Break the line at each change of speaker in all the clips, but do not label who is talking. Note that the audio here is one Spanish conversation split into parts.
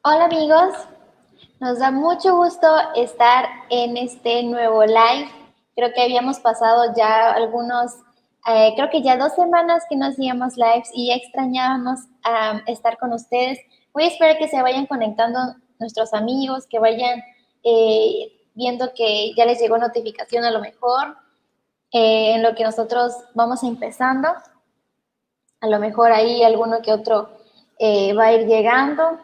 Hola amigos, nos da mucho gusto estar en este nuevo live. Creo que habíamos pasado ya creo que ya 2 semanas que no hacíamos lives y ya extrañábamos estar con ustedes. Voy a esperar que se vayan conectando nuestros amigos, que vayan viendo que ya les llegó notificación a lo mejor en lo que nosotros vamos empezando. A lo mejor ahí alguno que otro va a ir llegando.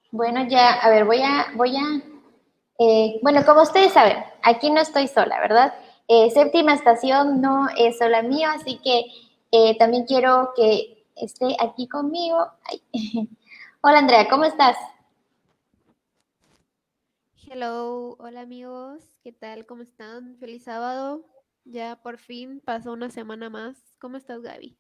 Bueno, ya, a ver, bueno, como ustedes saben, aquí no estoy sola, ¿verdad? Séptima estación no es sola mío, así que también quiero que esté aquí conmigo. Ay. Hola Andrea, ¿cómo estás?
Hello, hola amigos, ¿qué tal? ¿Cómo están? Feliz sábado. Ya por fin pasó una semana más. ¿Cómo estás, Gaby?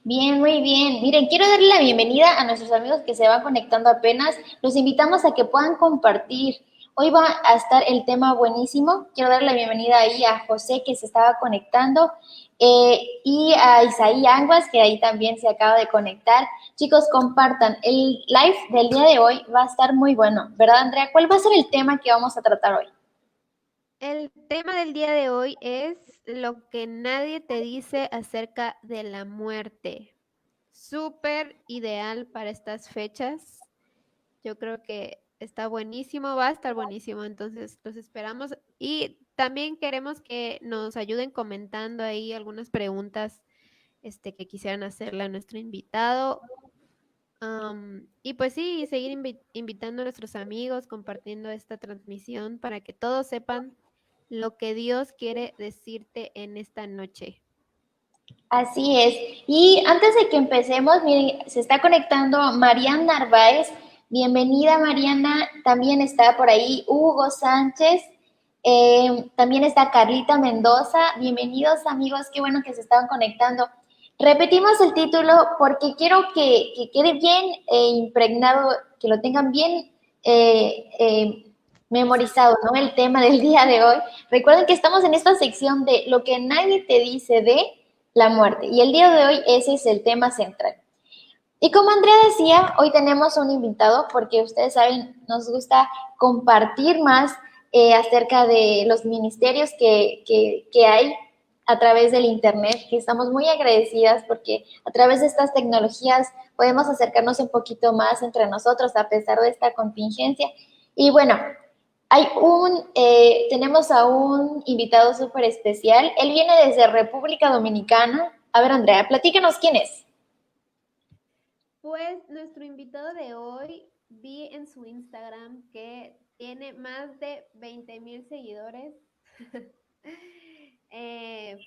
Bien, muy bien. Miren, quiero darle la bienvenida a nuestros amigos que se van conectando apenas. Los invitamos a que puedan compartir. Hoy va a estar el tema buenísimo. Quiero darle la bienvenida ahí a José que se estaba conectando y a Isaí Anguas que ahí también se acaba de conectar. Chicos, compartan. El live del día de hoy va a estar muy bueno, ¿verdad, Andrea? ¿Cuál va a ser el tema que vamos a tratar hoy?
El tema del día de hoy es lo que nadie te dice acerca de la muerte. Súper ideal para estas fechas. Yo creo que está buenísimo, va a estar buenísimo, entonces los esperamos y también queremos que nos ayuden comentando ahí algunas preguntas que quisieran hacerle a nuestro invitado. Y pues sí, seguir invitando a nuestros amigos, compartiendo esta transmisión para que todos sepan lo que Dios quiere decirte en esta noche.
Así es. Y antes de que empecemos, miren, se está conectando Mariana Narváez. Bienvenida, Mariana. También está por ahí Hugo Sánchez. También está Carlita Mendoza. Bienvenidos, amigos. Qué bueno que se estaban conectando. Repetimos el título porque quiero que quede bien impregnado, que lo tengan bien memorizado, ¿no? El tema del día de hoy. Recuerden que estamos en esta sección de lo que nadie te dice de la muerte. Y el día de hoy ese es el tema central. Y como Andrea decía, hoy tenemos un invitado porque ustedes saben, nos gusta compartir más acerca de los ministerios que hay a través del Internet, que estamos muy agradecidas porque a través de estas tecnologías podemos acercarnos un poquito más entre nosotros a pesar de esta contingencia. Y bueno, tenemos a un invitado súper especial. Él viene desde República Dominicana. A ver, Andrea, platícanos quién es.
Pues nuestro invitado de hoy, vi en su Instagram que tiene más de 20,000 seguidores. Es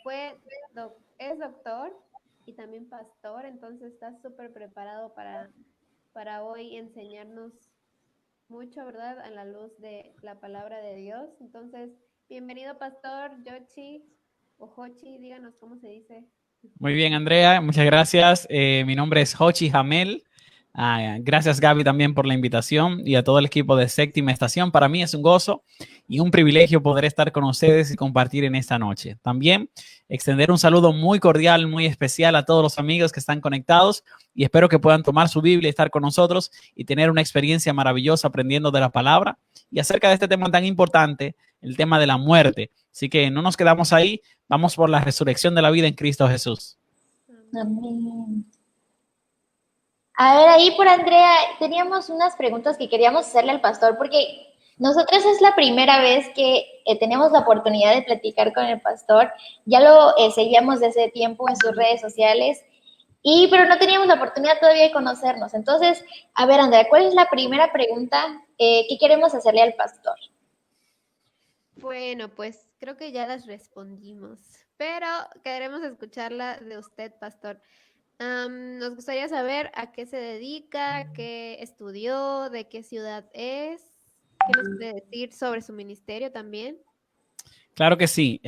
doctor y también pastor, entonces está súper preparado para hoy enseñarnos mucho, ¿verdad? A la luz de la palabra de Dios. Entonces, bienvenido, Pastor Yochi o Hochi, díganos cómo se dice.
Muy bien, Andrea, muchas gracias. Mi nombre es Hochi Jamel. Gracias, Gaby, también por la invitación y a todo el equipo de Séptima Estación. Para mí es un gozo y un privilegio poder estar con ustedes y compartir en esta noche. También extender un saludo muy cordial, muy especial a todos los amigos que están conectados y espero que puedan tomar su Biblia y estar con nosotros y tener una experiencia maravillosa aprendiendo de la palabra y acerca de este tema tan importante, el tema de la muerte. Así que no nos quedamos ahí, vamos por la resurrección de la vida en Cristo Jesús.
Amén.
Amén. A ver, ahí por Andrea, teníamos unas preguntas que queríamos hacerle al pastor, porque nosotros es la primera vez que tenemos la oportunidad de platicar con el pastor. Ya lo seguíamos desde tiempo en sus redes sociales, pero no teníamos la oportunidad todavía de conocernos. Entonces, a ver, Andrea, ¿cuál es la primera pregunta que queremos hacerle al pastor?
Bueno, pues creo que ya las respondimos, pero queremos escucharla de usted, Pastor. Nos gustaría saber a qué se dedica, qué estudió, de qué ciudad es, qué nos puede decir sobre su ministerio también.
Claro que sí.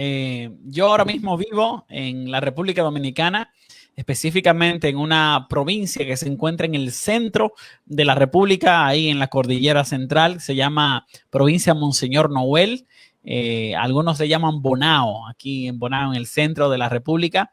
Yo ahora mismo vivo en la República Dominicana, específicamente en una provincia que se encuentra en el centro de la República, ahí en la cordillera central. Se llama provincia Monseñor Noel. Algunos le llaman Bonao, aquí en Bonao, en el centro de la República.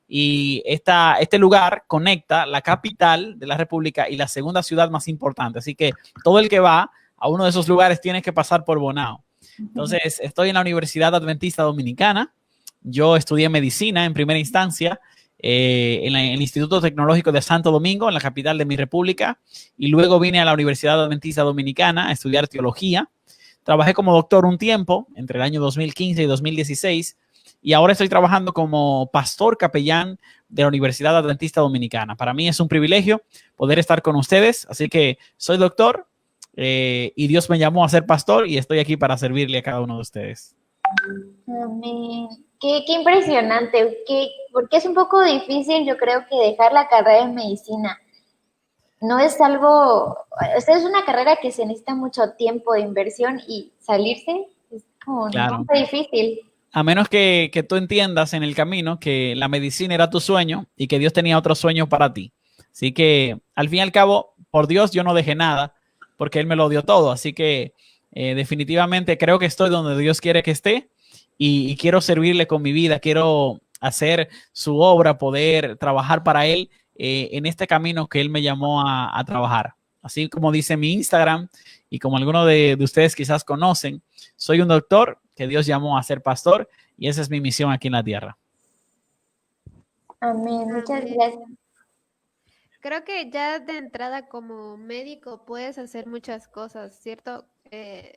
y este lugar conecta la capital de la República y la segunda ciudad más importante. Así que todo el que va a uno de esos lugares tiene que pasar por Bonao. Entonces, estoy en la Universidad Adventista Dominicana. Yo estudié medicina en primera instancia en el Instituto Tecnológico de Santo Domingo, en la capital de mi república, y luego vine a la Universidad Adventista Dominicana a estudiar teología. Trabajé como doctor un tiempo, entre el año 2015 y 2016, y ahora estoy trabajando como pastor capellán de la Universidad Adventista Dominicana. Para mí es un privilegio poder estar con ustedes, así que soy doctor y Dios me llamó a ser pastor y estoy aquí para servirle a cada uno de ustedes.
Amén. Qué impresionante, porque es un poco difícil, yo creo, que dejar la carrera de medicina. No es algo, es una carrera que se necesita mucho tiempo de inversión y salirse es como
Claro.
muy difícil.
A menos que tú entiendas en el camino que la medicina era tu sueño y que Dios tenía otro sueño para ti. Así que, al fin y al cabo, por Dios yo no dejé nada, porque Él me lo dio todo. Así que, definitivamente creo que estoy donde Dios quiere que esté y quiero servirle con mi vida. Quiero hacer su obra, poder trabajar para Él en este camino que Él me llamó a trabajar. Así como dice mi Instagram y como algunos de ustedes quizás conocen, soy un doctor que Dios llamó a ser pastor y esa es mi misión aquí en la tierra.
Amén, muchas
Amén.
gracias.
Creo que ya de entrada como médico puedes hacer muchas cosas, ¿cierto?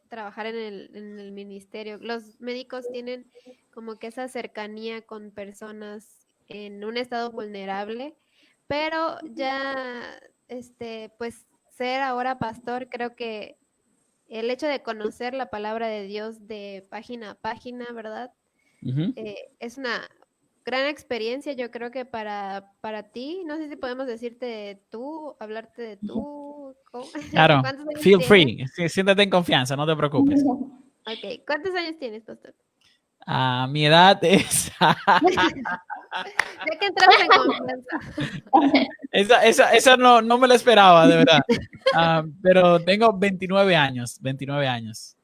Trabajar en el ministerio. Los médicos tienen como que esa cercanía con personas en un estado vulnerable, pero ya, pues ser ahora pastor, creo que el hecho de conocer la palabra de Dios de página a página, ¿verdad?
Uh-huh.
Es una gran experiencia, yo creo que para ti, no sé si podemos decirte de tú, hablarte de tú.
Claro,
¿Cuántos años
feel
tienes?
free, sí, siéntate en confianza, no te preocupes.
Ok, ¿cuántos años tienes, pastor?
Mi edad es...
Ya que entramos en confianza.
esa no me la esperaba, de verdad. Pero tengo 29 años, 29 años.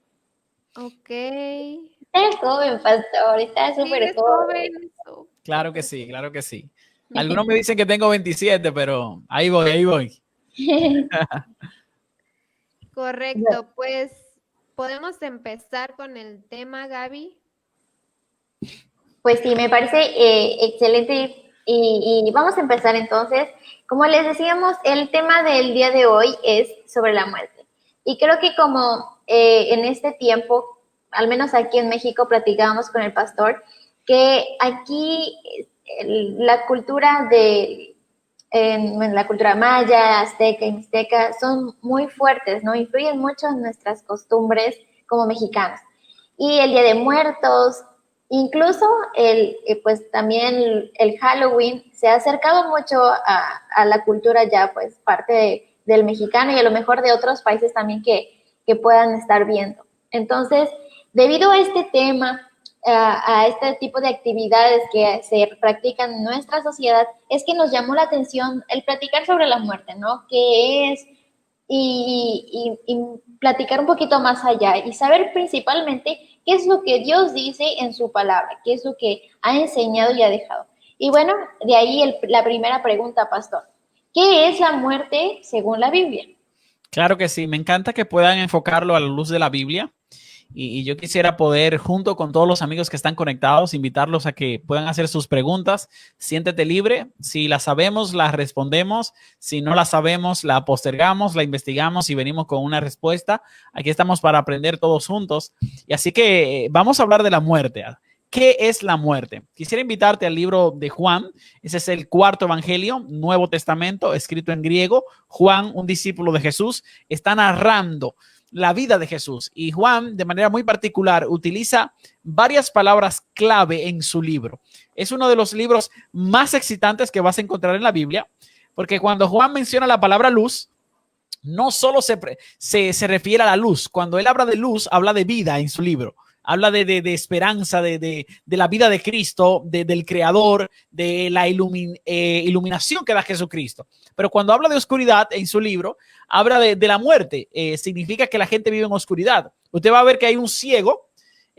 Ok.
Eres joven, pastor, estás
Sí,
súper
eres
joven.
joven. Eso.
Claro que sí, claro que sí. Algunos me dicen que tengo 27, pero ahí voy, ahí voy.
Correcto, pues podemos empezar con el tema, Gaby.
Pues sí, me parece excelente y vamos a empezar entonces. Como les decíamos, el tema del día de hoy es sobre la muerte. Y creo que como en este tiempo, al menos aquí en México, platicábamos con el pastor, que aquí la cultura la cultura maya, azteca y mixteca son muy fuertes, ¿no? Influyen mucho en nuestras costumbres como mexicanos. Y el Día de Muertos, incluso pues también el Halloween se ha acercado mucho a la cultura ya, pues parte del mexicano y a lo mejor de otros países también que puedan estar viendo. Entonces, debido a este tema, a este tipo de actividades que se practican en nuestra sociedad, es que nos llamó la atención el platicar sobre la muerte, ¿no? ¿Qué es? Y platicar un poquito más allá y saber principalmente qué es lo que Dios dice en su palabra, qué es lo que ha enseñado y ha dejado. Y bueno, de ahí la primera pregunta, pastor. ¿Qué es la muerte según la Biblia?
Claro que sí, me encanta que puedan enfocarlo a la luz de la Biblia. Y yo quisiera poder, junto con todos los amigos que están conectados, invitarlos a que puedan hacer sus preguntas. Siéntete libre. Si las sabemos, las respondemos. Si no las sabemos, la postergamos, la investigamos y venimos con una respuesta. Aquí estamos para aprender todos juntos. Y así que vamos a hablar de la muerte. ¿Qué es la muerte? Quisiera invitarte al libro de Juan. Ese es el cuarto evangelio, Nuevo Testamento, escrito en griego. Juan, un discípulo de Jesús, está narrando la vida de Jesús. Y Juan, de manera muy particular, utiliza varias palabras clave en su libro. Es uno de los libros más excitantes que vas a encontrar en la Biblia, porque cuando Juan menciona la palabra luz, no solo se refiere a la luz. Cuando él habla de luz, habla de vida en su libro. Habla de esperanza, de la vida de Cristo, del Creador, de la iluminación que da Jesucristo. Pero cuando habla de oscuridad en su libro, habla de la muerte. Significa que la gente vive en oscuridad. Usted va a ver que hay un ciego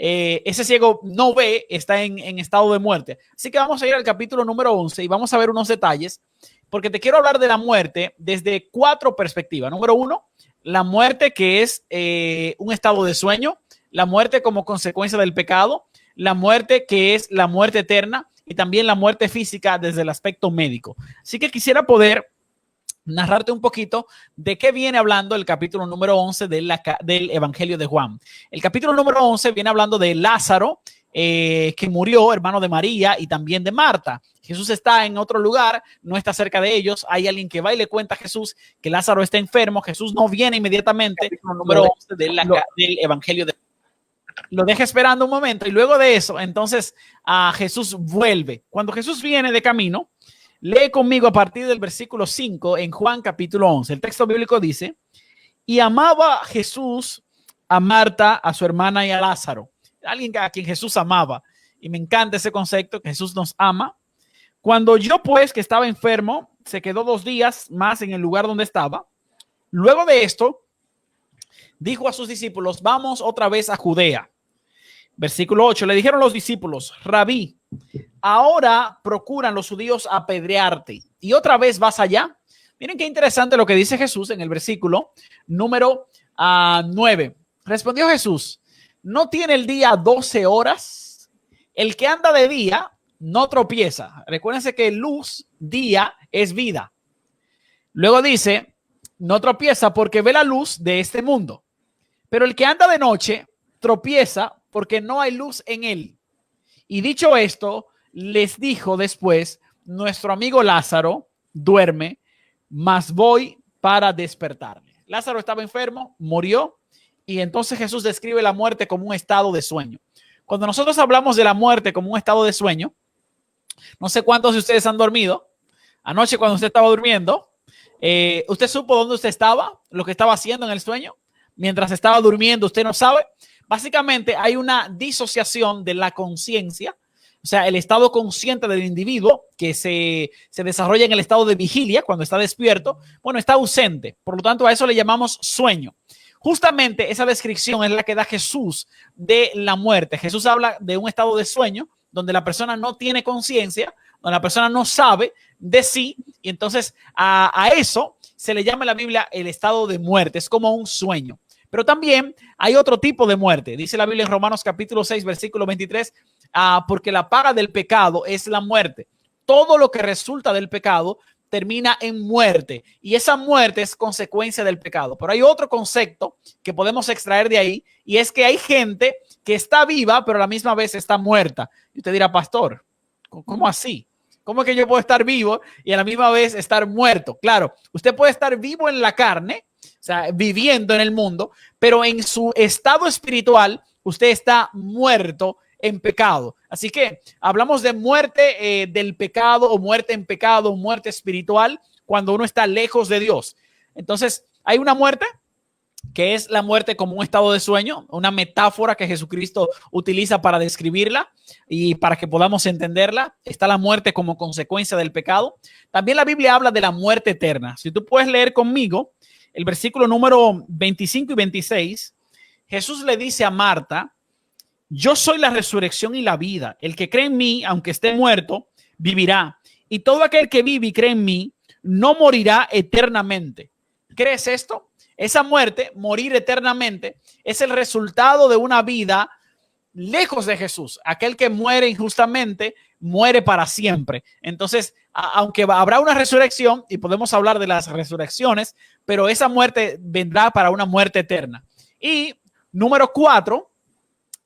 ese ciego no ve, está en estado de muerte. Así que vamos a ir al capítulo número 11 y vamos a ver unos detalles, porque te quiero hablar de la muerte desde 4 perspectivas. Número 1, la muerte que es un estado de sueño, la muerte como consecuencia del pecado, la muerte que es la muerte eterna y también la muerte física desde el aspecto médico. Así que quisiera poder narrarte un poquito de qué viene hablando el capítulo número 11 del Evangelio de Juan. El capítulo número 11 viene hablando de Lázaro, que murió, hermano de María y también de Marta. Jesús está en otro lugar, no está cerca de ellos. Hay alguien que va y le cuenta a Jesús que Lázaro está enfermo. Jesús no viene inmediatamente. Capítulo número 11 del Evangelio de Juan. Lo deja esperando un momento y luego de eso, entonces Jesús vuelve. Cuando Jesús viene de camino, lee conmigo a partir del versículo 5 en Juan capítulo 11. El texto bíblico dice, y amaba Jesús a Marta, a su hermana y a Lázaro. Alguien a quien Jesús amaba. Y me encanta ese concepto, que Jesús nos ama. Cuando yo pues, que estaba enfermo, se quedó 2 días más en el lugar donde estaba. Luego de esto, dijo a sus discípulos, vamos otra vez a Judea. Versículo 8, le dijeron los discípulos, Rabí, ahora procuran los judíos apedrearte y otra vez vas allá. Miren qué interesante lo que dice Jesús en el versículo número 9. Respondió Jesús, ¿no tiene el día 12 horas? El que anda de día no tropieza. Recuérdense que luz, día, es vida. Luego dice, no tropieza porque ve la luz de este mundo. Pero el que anda de noche tropieza porque no hay luz en él. Y dicho esto, les dijo después, nuestro amigo Lázaro duerme, mas voy para despertarle. Lázaro estaba enfermo, murió, y entonces Jesús describe la muerte como un estado de sueño. Cuando nosotros hablamos de la muerte como un estado de sueño, no sé cuántos de ustedes han dormido. Anoche cuando usted estaba durmiendo, ¿usted supo dónde usted estaba? Lo que estaba haciendo en el sueño. Mientras estaba durmiendo, usted no sabe. Básicamente hay una disociación de la conciencia, o sea, el estado consciente del individuo que se desarrolla en el estado de vigilia cuando está despierto, bueno, está ausente. Por lo tanto, a eso le llamamos sueño. Justamente esa descripción es la que da Jesús de la muerte. Jesús habla de un estado de sueño donde la persona no tiene conciencia, donde la persona no sabe de sí, y entonces a eso se le llama en la Biblia el estado de muerte. Es como un sueño. Pero también hay otro tipo de muerte. Dice la Biblia en Romanos capítulo 6, versículo 23, porque la paga del pecado es la muerte. Todo lo que resulta del pecado termina en muerte y esa muerte es consecuencia del pecado. Pero hay otro concepto que podemos extraer de ahí y es que hay gente que está viva pero a la misma vez está muerta. Y usted dirá, pastor, ¿cómo así? ¿Cómo es que yo puedo estar vivo y a la misma vez estar muerto? Claro, usted puede estar vivo en la carne, o sea, viviendo en el mundo, pero en su estado espiritual usted está muerto en pecado. Así que hablamos de muerte del pecado o muerte en pecado, muerte espiritual, cuando uno está lejos de Dios. Entonces, hay una muerte que es la muerte como un estado de sueño, una metáfora que Jesucristo utiliza para describirla y para que podamos entenderla. Está la muerte como consecuencia del pecado. También la Biblia habla de la muerte eterna. Si tú puedes leer conmigo el versículo número 25 y 26, Jesús le dice a Marta, yo soy la resurrección y la vida. El que cree en mí, aunque esté muerto, vivirá. Y todo aquel que vive y cree en mí, no morirá eternamente. ¿Crees esto? Esa muerte, morir eternamente, es el resultado de una vida lejos de Jesús. Aquel que muere injustamente, muere para siempre. Entonces, aunque habrá una resurrección, y podemos hablar de las resurrecciones, pero esa muerte vendrá para una muerte eterna. Y número 4,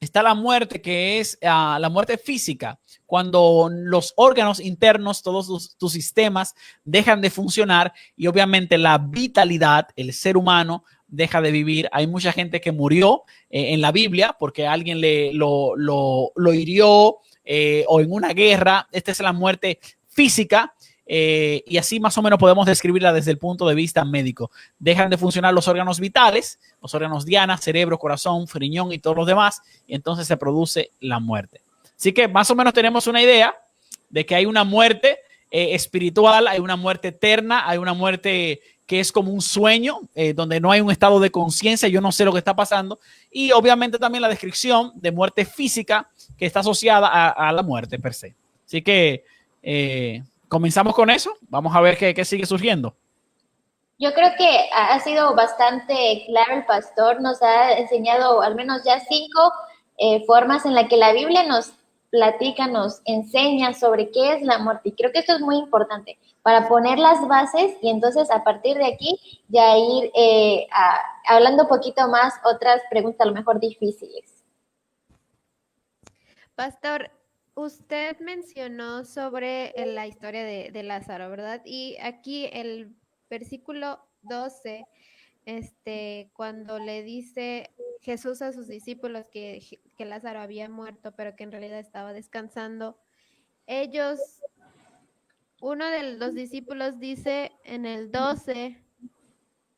está la muerte que es la muerte física, cuando los órganos internos, todos tus sistemas dejan de funcionar y obviamente la vitalidad, el ser humano deja de vivir. Hay mucha gente que murió en la Biblia porque alguien lo hirió o en una guerra. Esta es la muerte física. Y así más o menos podemos describirla desde el punto de vista médico. Dejan de funcionar los órganos vitales, los órganos diana, cerebro, corazón, riñón y todos los demás, y entonces se produce la muerte. Así que más o menos tenemos una idea de que hay una muerte espiritual, hay una muerte eterna, hay una muerte que es como un sueño, donde no hay un estado de conciencia, yo no sé lo que está pasando, y obviamente también la descripción de muerte física que está asociada a la muerte per se. Así que comenzamos con eso, vamos a ver qué sigue surgiendo.
Yo creo que ha sido bastante claro el pastor, nos ha enseñado al menos ya 5 formas en las que la Biblia nos platica, nos enseña sobre qué es la muerte. Y creo que esto es muy importante para poner las bases y entonces a partir de aquí ya ir hablando un poquito más otras preguntas a lo mejor difíciles.
Pastor, usted mencionó sobre la historia de Lázaro, ¿verdad? Y aquí el versículo 12, cuando le dice Jesús a sus discípulos que Lázaro había muerto, pero que en realidad estaba descansando, uno de los discípulos dice en el 12,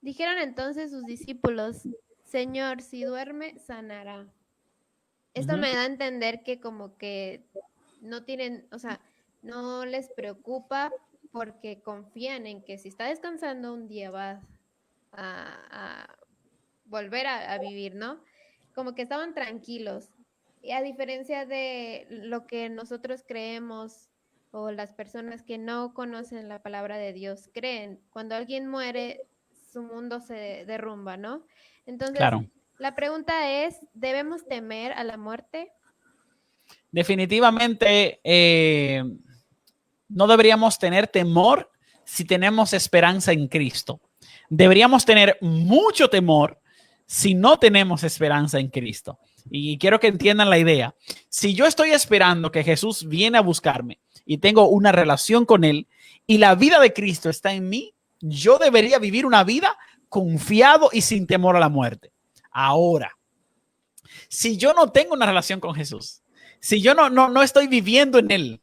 dijeron entonces sus discípulos, Señor, si duerme, sanará. Esto me da a entender que como que no tienen, o sea, no les preocupa porque confían en que si está descansando un día va a volver a vivir, ¿no? Como que estaban tranquilos. Y a diferencia de lo que nosotros creemos o las personas que no conocen la palabra de Dios creen, cuando alguien muere, su mundo se derrumba, ¿no? Entonces,
Claro.
la pregunta es, ¿debemos temer a la muerte?
Definitivamente no deberíamos tener temor si tenemos esperanza en Cristo. Deberíamos tener mucho temor si no tenemos esperanza en Cristo. Y quiero que entiendan la idea. Si yo estoy esperando que Jesús viene a buscarme y tengo una relación con Él y la vida de Cristo está en mí, yo debería vivir una vida confiado y sin temor a la muerte. Ahora, si yo no tengo una relación con Jesús, si yo no estoy viviendo en Él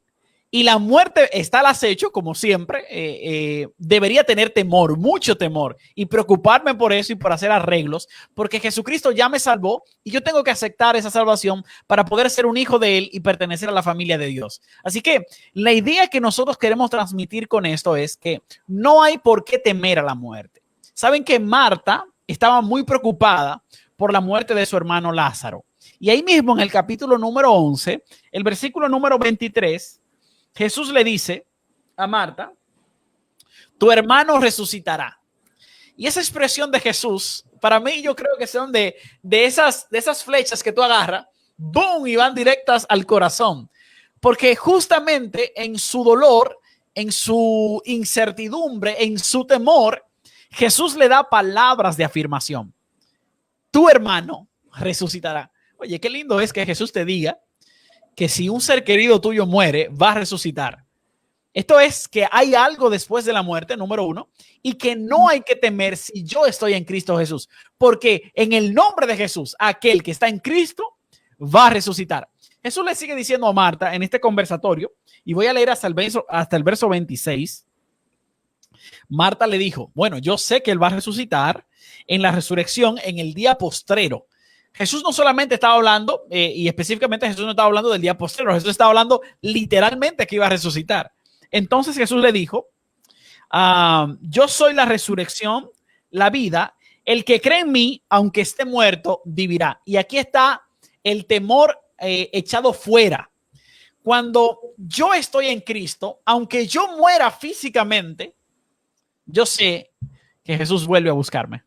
y la muerte está al acecho, como siempre, debería tener temor, mucho temor, y preocuparme por eso y por hacer arreglos, porque Jesucristo ya me salvó y yo tengo que aceptar esa salvación para poder ser un hijo de Él y pertenecer a la familia de Dios. Así que la idea que nosotros queremos transmitir con esto es que no hay por qué temer a la muerte. Saben que Marta estaba muy preocupada por la muerte de su hermano Lázaro. Y ahí mismo en el capítulo número 11, el versículo número 23, Jesús le dice a Marta, tu hermano resucitará. Y esa expresión de Jesús, para mí yo creo que son de esas flechas que tú agarras, ¡boom! Y van directas al corazón. Porque justamente en su dolor, en su incertidumbre, en su temor, Jesús le da palabras de afirmación. Tu hermano resucitará. Oye, qué lindo es que Jesús te diga que si un ser querido tuyo muere, va a resucitar. Esto es que hay algo después de la muerte, número uno, y que no hay que temer si yo estoy en Cristo Jesús, porque en el nombre de Jesús, aquel que está en Cristo va a resucitar. Jesús le sigue diciendo a Marta en este conversatorio, y voy a leer hasta el verso 26. Marta le dijo, bueno, yo sé que él va a resucitar en la resurrección en el día postrero. Jesús no solamente estaba hablando, y específicamente Jesús no estaba hablando del día postrero, Jesús estaba hablando literalmente que iba a resucitar. Entonces Jesús le dijo, yo soy la resurrección, la vida, el que cree en mí, aunque esté muerto, vivirá. Y aquí está el temor echado fuera. Cuando yo estoy en Cristo, aunque yo muera físicamente, yo sé que Jesús vuelve a buscarme,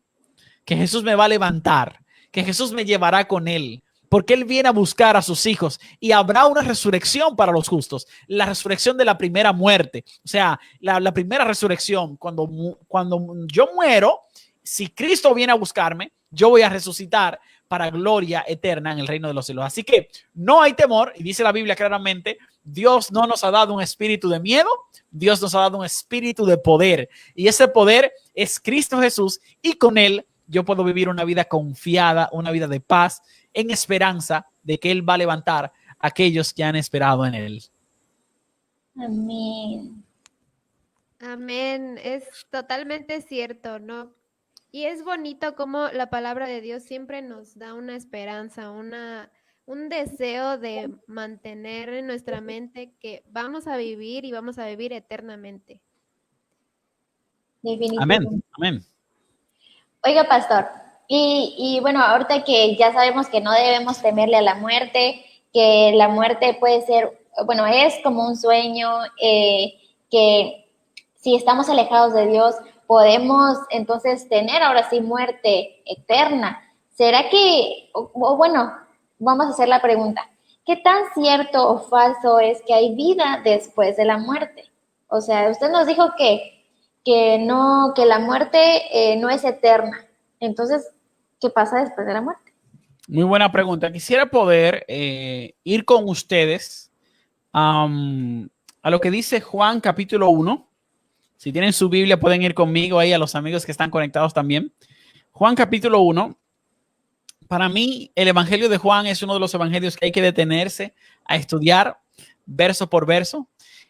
que Jesús me va a levantar, que Jesús me llevará con él, porque él viene a buscar a sus hijos y habrá una resurrección para los justos, la resurrección de la primera muerte, o sea, la primera resurrección, cuando yo muero, si Cristo viene a buscarme, yo voy a resucitar para gloria eterna en el reino de los cielos. Así que no hay temor, y dice la Biblia claramente, Dios no nos ha dado un espíritu de miedo, Dios nos ha dado un espíritu de poder, y ese poder es Cristo Jesús, y con él yo puedo vivir una vida confiada, una vida de paz, en esperanza de que Él va a levantar a aquellos que han esperado en Él.
Amén.
Amén, es totalmente cierto, ¿no? Y es bonito como la palabra de Dios siempre nos da una esperanza, un deseo de mantener en nuestra mente que vamos a vivir y vamos a vivir eternamente.
Definitivamente.
Amén, amén.
Oiga, pastor, y bueno, ahorita que ya sabemos que no debemos temerle a la muerte, que la muerte puede ser, bueno, es como un sueño, que si estamos alejados de Dios, podemos entonces tener ahora sí muerte eterna. ¿Será que, o bueno, vamos a hacer la pregunta, ¿qué tan cierto o falso es que hay vida después de la muerte? O sea, usted nos dijo que no, que la muerte no es eterna. Entonces, ¿qué pasa después de la muerte?
Muy buena pregunta. Quisiera poder ir con ustedes a lo que dice Juan capítulo 1. Si tienen su Biblia, pueden ir conmigo ahí, a los amigos que están conectados también. Juan capítulo 1. Para mí, el Evangelio de Juan es uno de los evangelios que hay que detenerse a estudiar verso por verso.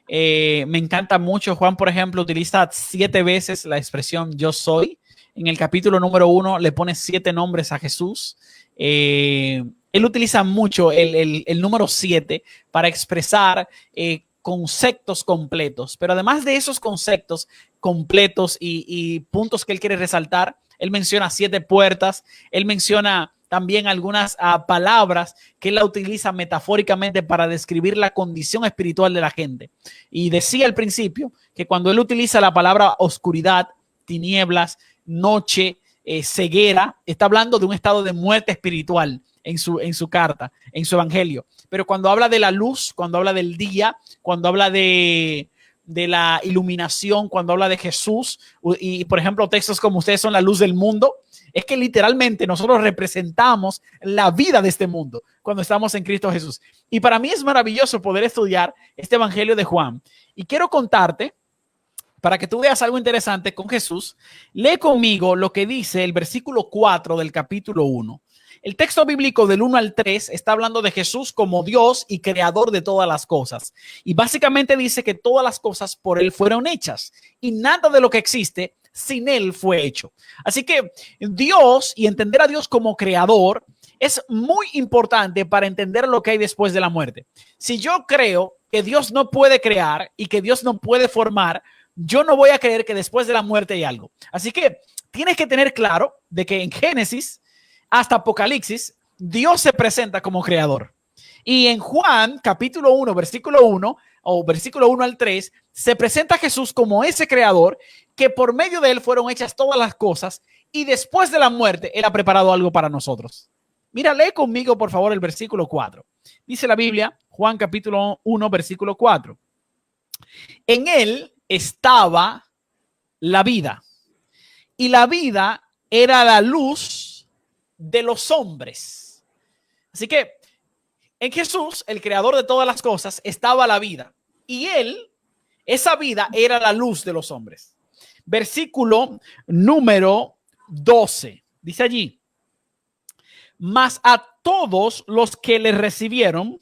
Me encanta mucho. Juan, por ejemplo, utiliza 7 veces la expresión yo soy. En el capítulo número 1 le pone 7 nombres a Jesús. Él utiliza mucho el número 7 para expresar conceptos completos, pero además de esos conceptos completos y puntos que él quiere resaltar, él menciona 7 puertas, él menciona también algunas palabras que él la utiliza metafóricamente para describir la condición espiritual de la gente. Y decía al principio que cuando él utiliza la palabra oscuridad, tinieblas, noche, ceguera, está hablando de un estado de muerte espiritual en su carta, en su evangelio. Pero cuando habla de la luz, cuando habla del día, cuando habla de la iluminación, cuando habla de Jesús, y por ejemplo textos como ustedes son la luz del mundo, es que literalmente nosotros representamos la vida de este mundo cuando estamos en Cristo Jesús. Y para mí es maravilloso poder estudiar este evangelio de Juan. Y quiero contarte, para que tú veas algo interesante con Jesús, lee conmigo lo que dice el versículo 4 del capítulo 1. El texto bíblico del 1 al 3 está hablando de Jesús como Dios y creador de todas las cosas. Y básicamente dice que todas las cosas por él fueron hechas y nada de lo que existe sin él fue hecho. Así que Dios y entender a Dios como creador es muy importante para entender lo que hay después de la muerte. Si yo creo que Dios no puede crear y que Dios no puede formar, yo no voy a creer que después de la muerte hay algo. Así que tienes que tener claro de que en Génesis hasta Apocalipsis, Dios se presenta como creador. Y en Juan, capítulo 1, versículo 1, o versículo 1 al 3, se presenta a Jesús como ese creador que por medio de él fueron hechas todas las cosas y después de la muerte él ha preparado algo para nosotros. Mira, lee conmigo, por favor, el versículo 4. Dice la Biblia, Juan capítulo 1, versículo 4. En él estaba la vida y la vida era la luz de los hombres. Así que en Jesús, el creador de todas las cosas, estaba la vida y él, esa vida era la luz de los hombres. Versículo número 12. Dice allí, mas a todos los que le recibieron,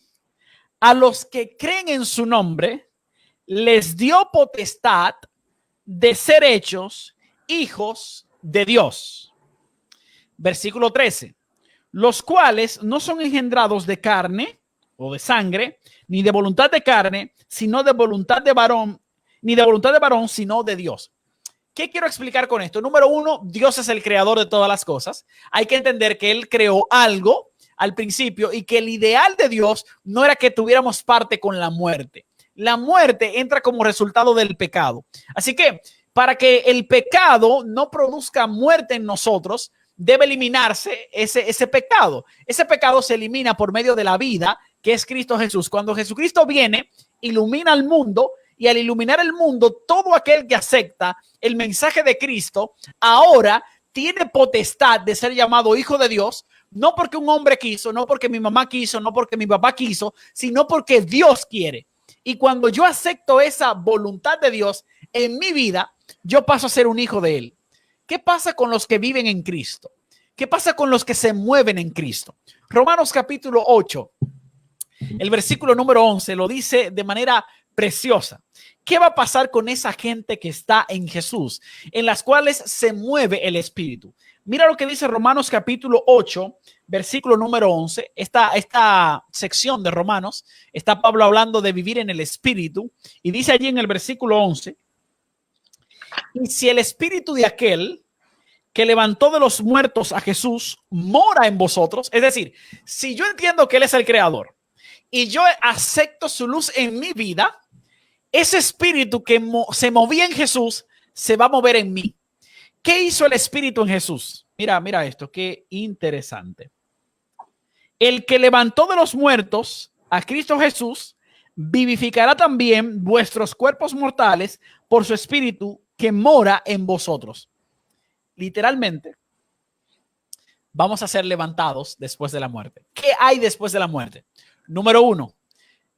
a los que creen en su nombre, les dio potestad de ser hechos hijos de Dios. Versículo 13. Los cuales no son engendrados de carne o de sangre, ni de voluntad de carne, sino de voluntad de varón, ni de voluntad de varón, sino de Dios. ¿Qué quiero explicar con esto? Número 1, Dios es el creador de todas las cosas. Hay que entender que él creó algo al principio y que el ideal de Dios no era que tuviéramos parte con la muerte. La muerte entra como resultado del pecado. Así que para que el pecado no produzca muerte en nosotros, debe eliminarse ese pecado. Ese pecado se elimina por medio de la vida, que es Cristo Jesús. Cuando Jesucristo viene, ilumina el mundo, y al iluminar el mundo, todo aquel que acepta el mensaje de Cristo, ahora tiene potestad de ser llamado hijo de Dios, no porque un hombre quiso, no porque mi mamá quiso, no porque mi papá quiso, sino porque Dios quiere. Y cuando yo acepto esa voluntad de Dios en mi vida, yo paso a ser un hijo de él. ¿Qué pasa con los que viven en Cristo? ¿Qué pasa con los que se mueven en Cristo? Romanos capítulo 8, el versículo número 11 lo dice de manera preciosa. ¿Qué va a pasar con esa gente que está en Jesús, en las cuales se mueve el Espíritu? Mira lo que dice Romanos capítulo 8, versículo número 11. Esta sección de Romanos, está Pablo hablando de vivir en el Espíritu y dice allí en el versículo 11, Y si el espíritu de aquel que levantó de los muertos a Jesús mora en vosotros, es decir, si yo entiendo que Él es el creador y yo acepto su luz en mi vida, ese espíritu que se movía en Jesús se va a mover en mí. ¿Qué hizo el espíritu en Jesús? Mira esto, qué interesante. El que levantó de los muertos a Cristo Jesús vivificará también vuestros cuerpos mortales por su espíritu que mora en vosotros. Literalmente, vamos a ser levantados después de la muerte. ¿Qué hay después de la muerte? Número uno,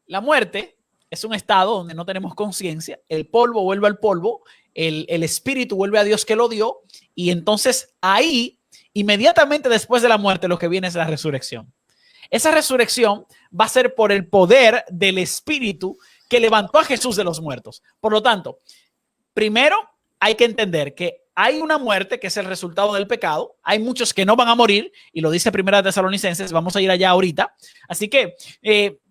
la muerte es un estado donde no tenemos conciencia, el polvo vuelve al polvo, el espíritu vuelve a Dios que lo dio, y entonces ahí, inmediatamente después de la muerte, lo que viene es la resurrección. Esa resurrección va a ser por el poder del espíritu que levantó a Jesús de los muertos. Por lo tanto, primero hay que entender que hay una muerte que es el resultado del pecado. Hay muchos que no van a morir y lo dice Primera de Tesalonicenses. Vamos a ir allá ahorita. Así que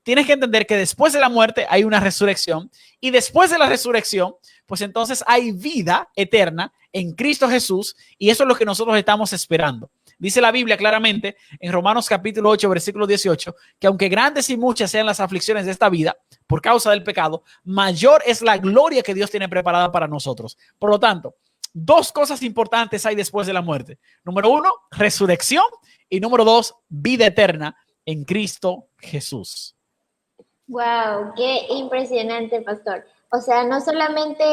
tienes que entender que después de la muerte hay una resurrección y después de la resurrección, pues entonces hay vida eterna en Cristo Jesús y eso es lo que nosotros estamos esperando. Dice la Biblia claramente en Romanos capítulo 8, versículo 18, que aunque grandes y muchas sean las aflicciones de esta vida por causa del pecado, mayor es la gloria que Dios tiene preparada para nosotros. Por lo tanto, dos cosas importantes hay después de la muerte. Número uno, resurrección. Y número dos, vida eterna en Cristo Jesús.
Wow, qué impresionante, pastor. O sea, no solamente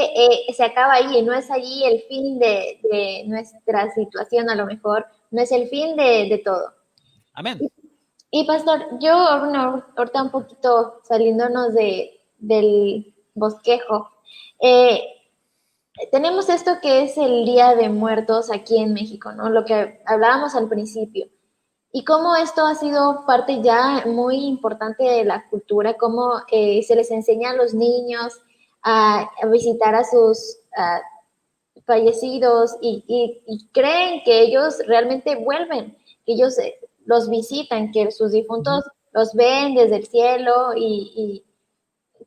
se acaba ahí, no es allí el fin de nuestra situación, a lo mejor, no es el fin de todo.
Amén.
Y pastor, yo ahorita un poquito saliéndonos del bosquejo, tenemos esto que es el Día de Muertos aquí en México, ¿no? Lo que hablábamos al principio. Y cómo esto ha sido parte ya muy importante de la cultura, cómo se les enseña a los niños a visitar a sus fallecidos y creen que ellos realmente vuelven, que ellos los visitan, que sus difuntos los ven desde el cielo y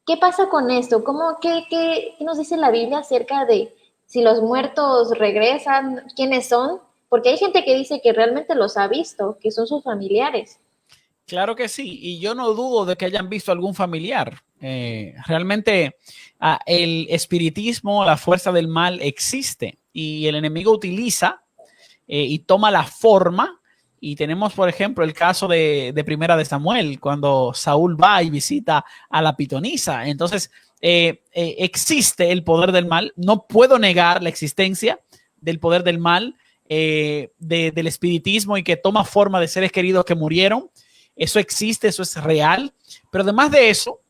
¿qué pasa con esto? ¿Qué nos dice la Biblia acerca de si los muertos regresan? ¿Quiénes son? Porque hay gente que dice que realmente los ha visto, que son sus familiares.
Claro que sí, y yo no dudo de que hayan visto algún familiar. Realmente el espiritismo, la fuerza del mal existe y el enemigo utiliza y toma la forma. Y tenemos, por ejemplo, el caso de Primera de Samuel, cuando Saúl va y visita a la pitonisa. Entonces, existe el poder del mal. No puedo negar la existencia del poder del mal, del espiritismo y que toma forma de seres queridos que murieron. Eso existe, eso es real. Pero además de eso,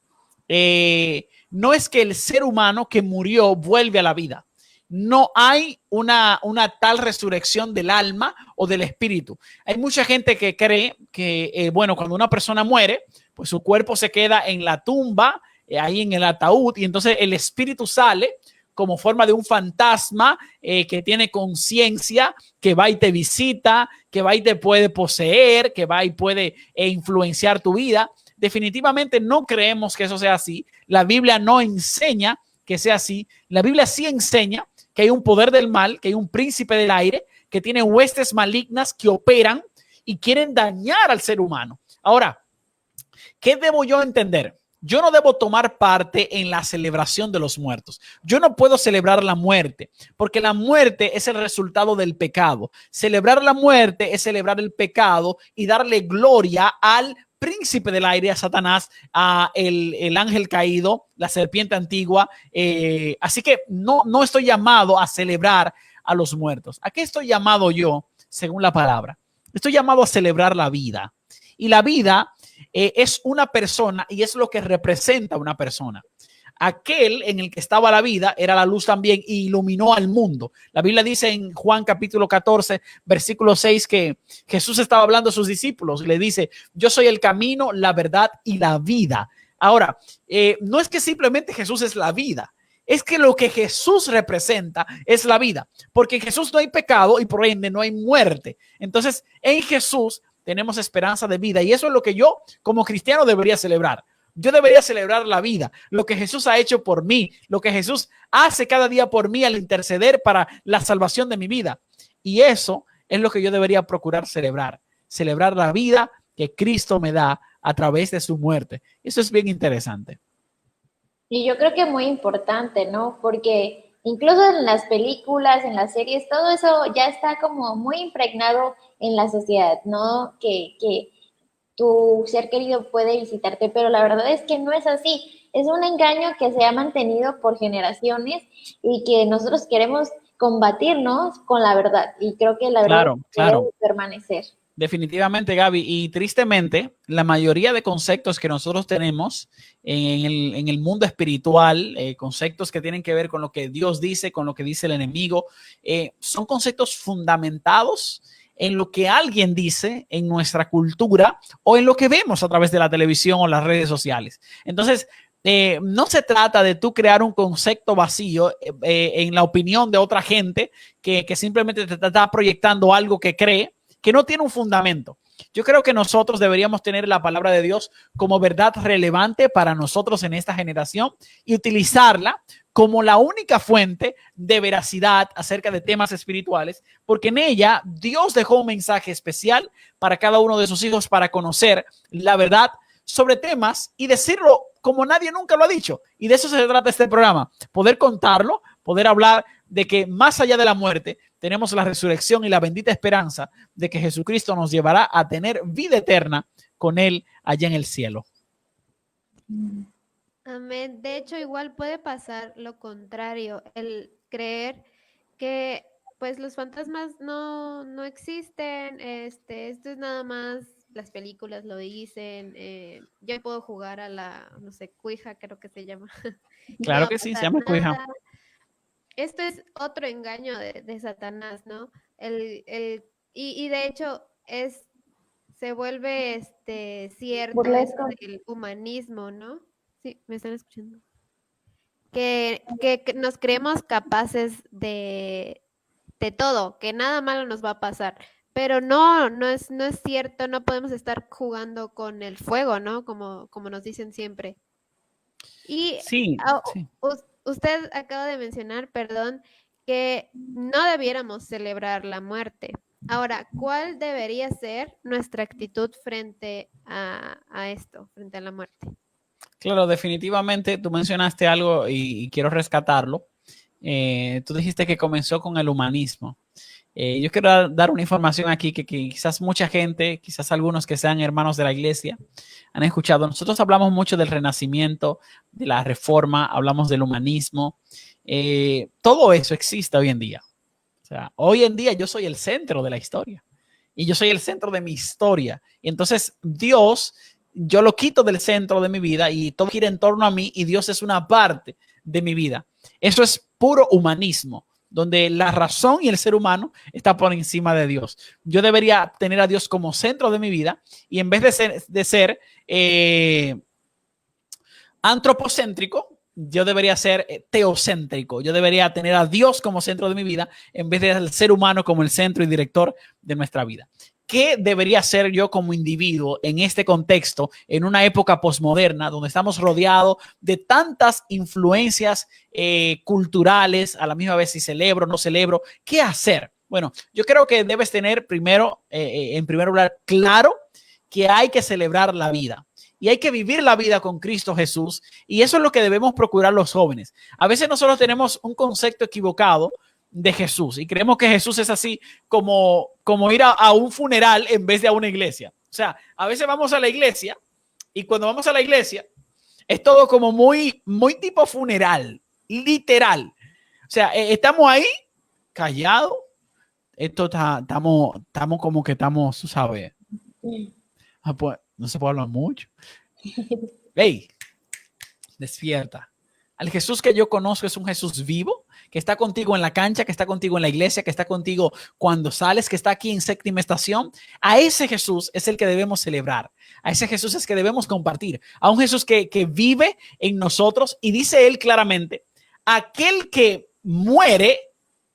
no es que el ser humano que murió vuelve a la vida. No hay una tal resurrección del alma o del espíritu. Hay mucha gente que cree que, bueno, cuando una persona muere, pues su cuerpo se queda en la tumba, ahí en el ataúd, y entonces el espíritu sale como forma de un fantasma que tiene conciencia, que va y te visita, que va y te puede poseer, que va y puede influenciar tu vida. Definitivamente no creemos que eso sea así. La Biblia no enseña que sea así. La Biblia sí enseña que hay un poder del mal, que hay un príncipe del aire, que tiene huestes malignas que operan y quieren dañar al ser humano. Ahora, ¿qué debo yo entender? Yo no debo tomar parte en la celebración de los muertos. Yo no puedo celebrar la muerte, porque la muerte es el resultado del pecado. Celebrar la muerte es celebrar el pecado y darle gloria al príncipe del aire, a Satanás, a el ángel caído, la serpiente antigua. Así que no estoy llamado a celebrar a los muertos. ¿A qué estoy llamado yo, según la palabra? Estoy llamado a celebrar la vida. Y la vida es una persona y es lo que representa una persona. Aquel en el que estaba la vida era la luz también y iluminó al mundo. La Biblia dice en Juan capítulo 14, versículo 6 que Jesús estaba hablando a sus discípulos y le dice: yo soy el camino, la verdad y la vida. Ahora, no es que simplemente Jesús es la vida, es que lo que Jesús representa es la vida, porque en Jesús no hay pecado y por ende no hay muerte. Entonces, en Jesús tenemos esperanza de vida y eso es lo que yo como cristiano debería celebrar. Yo debería celebrar la vida, lo que Jesús ha hecho por mí, lo que Jesús hace cada día por mí al interceder para la salvación de mi vida. Y eso es lo que yo debería procurar celebrar la vida que Cristo me da a través de su muerte. Eso es bien interesante.
Y yo creo que muy importante, ¿no? Porque incluso en las películas, en las series, todo eso ya está como muy impregnado en la sociedad, ¿no? Que tu ser querido puede visitarte, pero la verdad es que no es así. Es un engaño que se ha mantenido por generaciones y que nosotros queremos combatirnos con la verdad. Y creo que la verdad debe permanecer.
Definitivamente, Gaby. Y tristemente, la mayoría de conceptos que nosotros tenemos en el mundo espiritual, conceptos que tienen que ver con lo que Dios dice, con lo que dice el enemigo, son conceptos fundamentados en lo que alguien dice en nuestra cultura o en lo que vemos a través de la televisión o las redes sociales. Entonces, no se trata de tú crear un concepto vacío en la opinión de otra gente que simplemente te está proyectando algo que cree, que no tiene un fundamento. Yo creo que nosotros deberíamos tener la palabra de Dios como verdad relevante para nosotros en esta generación y utilizarla como la única fuente de veracidad acerca de temas espirituales, porque en ella Dios dejó un mensaje especial para cada uno de sus hijos para conocer la verdad sobre temas y decirlo como nadie nunca lo ha dicho. Y de eso se trata este programa, poder contarlo, poder hablar de que más allá de la muerte tenemos la resurrección y la bendita esperanza de que Jesucristo nos llevará a tener vida eterna con Él allá en el cielo.
Amén. De hecho, igual puede pasar lo contrario, el creer que pues los fantasmas no existen, esto es nada más, las películas lo dicen, yo puedo jugar a la, no sé, cuija, creo que se llama. No va
Claro
a
que sí, se
pasar
llama cuija.
nada. Esto es otro engaño de Satanás, ¿no? Y de hecho se vuelve cierto
Burlesco.
esto del humanismo, ¿no? Sí, ¿me están escuchando? Que nos creemos capaces de todo, que nada malo nos va a pasar. Pero no es cierto, no podemos estar jugando con el fuego, ¿no? Como nos dicen siempre. Y
Sí, sí.
usted acaba de mencionar, perdón, que no debiéramos celebrar la muerte. Ahora, ¿cuál debería ser nuestra actitud frente a esto, frente a la muerte?
Claro, definitivamente tú mencionaste algo y quiero rescatarlo. Tú dijiste que comenzó con el humanismo. Yo quiero dar una información aquí que quizás mucha gente, quizás algunos que sean hermanos de la iglesia, han escuchado. Nosotros hablamos mucho del renacimiento, de la reforma, hablamos del humanismo. Todo eso existe hoy en día. O sea, hoy en día yo soy el centro de la historia y yo soy el centro de mi historia. Y entonces Dios, yo lo quito del centro de mi vida y todo gira en torno a mí y Dios es una parte de mi vida. Eso es puro humanismo, donde la razón y el ser humano está por encima de Dios. Yo debería tener a Dios como centro de mi vida y en vez de ser antropocéntrico, yo debería ser teocéntrico. Yo debería tener a Dios como centro de mi vida en vez del ser humano como el centro y director de nuestra vida. ¿Qué debería ser yo como individuo en este contexto, en una época posmoderna, donde estamos rodeados de tantas influencias culturales, a la misma vez si celebro o no celebro? ¿Qué hacer? Bueno, yo creo que debes tener primero, en primer lugar, claro que hay que celebrar la vida. Y hay que vivir la vida con Cristo Jesús. Y eso es lo que debemos procurar los jóvenes. A veces nosotros tenemos un concepto equivocado de Jesús y creemos que Jesús es así como ir a un funeral en vez de a una iglesia. O sea, a veces vamos a la iglesia y cuando vamos a la iglesia es todo como muy tipo funeral, literal. O sea, estamos ahí callados. Esto estamos como que estamos, tú sabes. Pues, no se puede hablar mucho. Hey, despierta. Al Jesús que yo conozco es un Jesús vivo, que está contigo en la cancha, que está contigo en la iglesia, que está contigo cuando sales, que está aquí en Séptima Estación. A ese Jesús es el que debemos celebrar. A ese Jesús es que debemos compartir. A un Jesús que vive en nosotros y dice él claramente, aquel que muere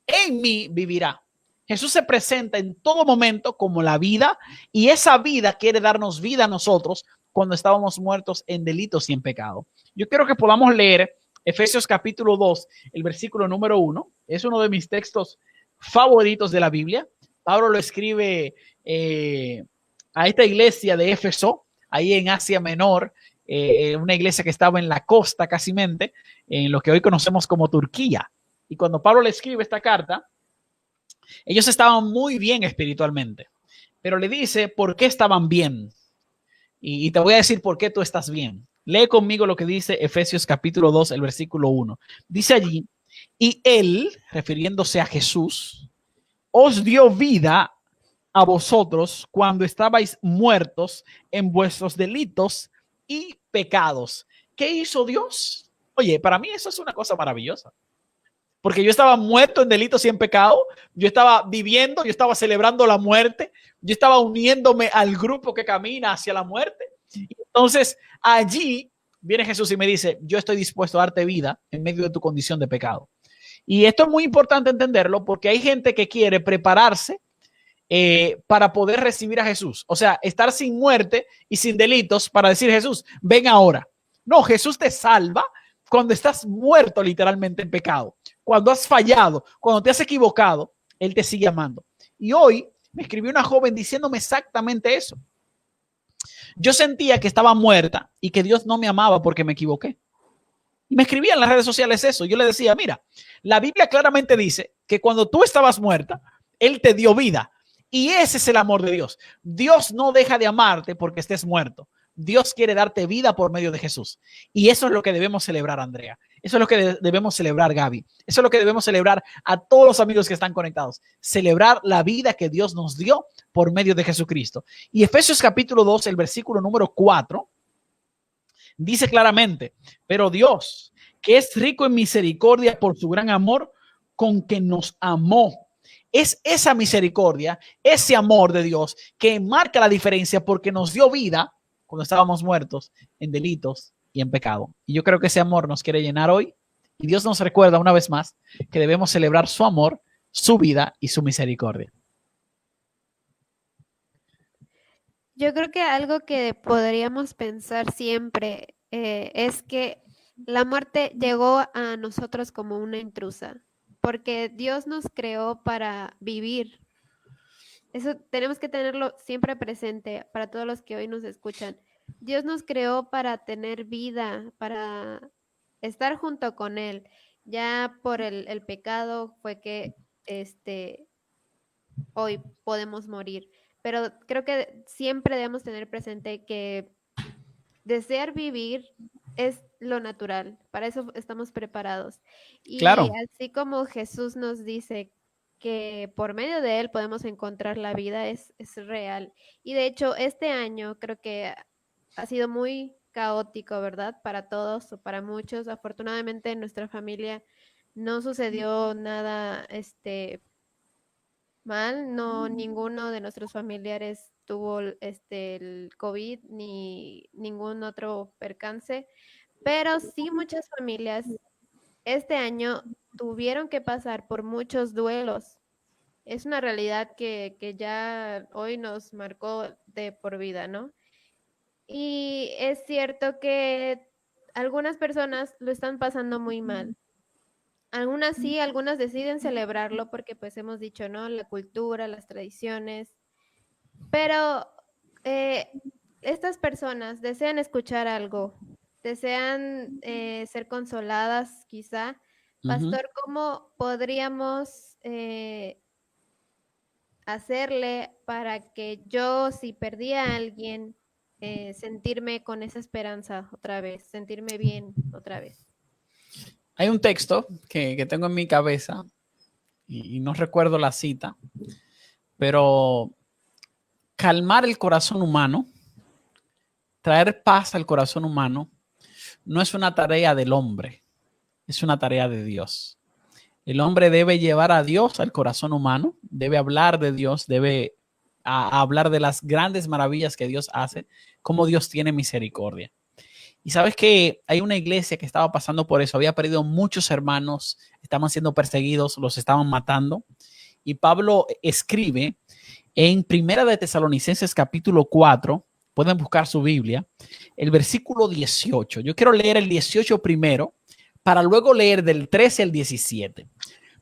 en mí vivirá. Jesús se presenta en todo momento como la vida y esa vida quiere darnos vida a nosotros cuando estábamos muertos en delitos y en pecado. Yo quiero que podamos leer Efesios capítulo 2, el versículo número 1. Es uno de mis textos favoritos de la Biblia. Pablo lo escribe a esta iglesia de Éfeso, ahí en Asia Menor, una iglesia que estaba en la costa casi mente, en lo que hoy conocemos como Turquía. Y cuando Pablo le escribe esta carta, ellos estaban muy bien espiritualmente, pero le dice por qué estaban bien. Y te voy a decir por qué tú estás bien. Lee conmigo lo que dice Efesios capítulo 2, el versículo 1. Dice allí, y él, refiriéndose a Jesús, os dio vida a vosotros cuando estabais muertos en vuestros delitos y pecados. ¿Qué hizo Dios? Oye, para mí eso es una cosa maravillosa. Porque yo estaba muerto en delitos y en pecado, yo estaba viviendo, yo estaba celebrando la muerte, yo estaba uniéndome al grupo que camina hacia la muerte. Entonces, allí viene Jesús y me dice, yo estoy dispuesto a darte vida en medio de tu condición de pecado. Y esto es muy importante entenderlo porque hay gente que quiere prepararse para poder recibir a Jesús. O sea, estar sin muerte y sin delitos para decir, Jesús, ven ahora. No, Jesús te salva cuando estás muerto literalmente en pecado. Cuando has fallado, cuando te has equivocado, Él te sigue amando. Y hoy me escribió una joven diciéndome exactamente eso. Yo sentía que estaba muerta y que Dios no me amaba porque me equivoqué. Y me escribía en las redes sociales eso. Yo le decía, mira, la Biblia claramente dice que cuando tú estabas muerta, Él te dio vida. Y ese es el amor de Dios. Dios no deja de amarte porque estés muerto. Dios quiere darte vida por medio de Jesús. Y eso es lo que debemos celebrar, Andrea. Eso es lo que debemos celebrar, Gaby. Eso es lo que debemos celebrar a todos los amigos que están conectados. Celebrar la vida que Dios nos dio por medio de Jesucristo. Y Efesios capítulo 2, el versículo número 4, dice claramente, pero Dios, que es rico en misericordia por su gran amor con que nos amó. Es esa misericordia, ese amor de Dios que marca la diferencia porque nos dio vida cuando estábamos muertos en delitos y en pecado. Y yo creo que ese amor nos quiere llenar hoy. Y Dios nos recuerda una vez más que debemos celebrar su amor, su vida y su misericordia.
Yo creo que algo que podríamos pensar siempre es que la muerte llegó a nosotros como una intrusa, porque Dios nos creó para vivir. Eso tenemos que tenerlo siempre presente para todos los que hoy nos escuchan. Dios nos creó para tener vida, para estar junto con Él. Ya por el pecado fue que hoy podemos morir. Pero creo que siempre debemos tener presente que desear vivir es lo natural. Para eso estamos preparados. Y
Claro.
así como Jesús nos dice que por medio de Él podemos encontrar la vida, es real. Y de hecho, este año creo que ha sido muy caótico, ¿verdad? Para todos o para muchos. Afortunadamente en nuestra familia no sucedió nada mal, no, ninguno de nuestros familiares tuvo el COVID ni ningún otro percance, pero sí muchas familias este año tuvieron que pasar por muchos duelos. Es una realidad que ya hoy nos marcó de por vida, ¿no? Y es cierto que algunas personas lo están pasando muy mal. Algunas sí, algunas deciden celebrarlo porque pues hemos dicho, ¿no? La cultura, las tradiciones. Pero estas personas desean escuchar algo, desean ser consoladas quizá. Pastor, ¿cómo podríamos hacerle para que yo, si perdí a alguien, sentirme con esa esperanza otra vez, sentirme bien otra vez?
Hay un texto que tengo en mi cabeza y no recuerdo la cita, pero calmar el corazón humano, traer paz al corazón humano, no es una tarea del hombre, es una tarea de Dios. El hombre debe llevar a Dios al corazón humano, debe hablar de Dios, debe hablar de las grandes maravillas que Dios hace, cómo Dios tiene misericordia. Y sabes que hay una iglesia que estaba pasando por eso, había perdido muchos hermanos, estaban siendo perseguidos, los estaban matando. Y Pablo escribe en Primera de Tesalonicenses capítulo 4, pueden buscar su Biblia, el versículo 18. Yo quiero leer el 18 primero para luego leer del 13 al 17.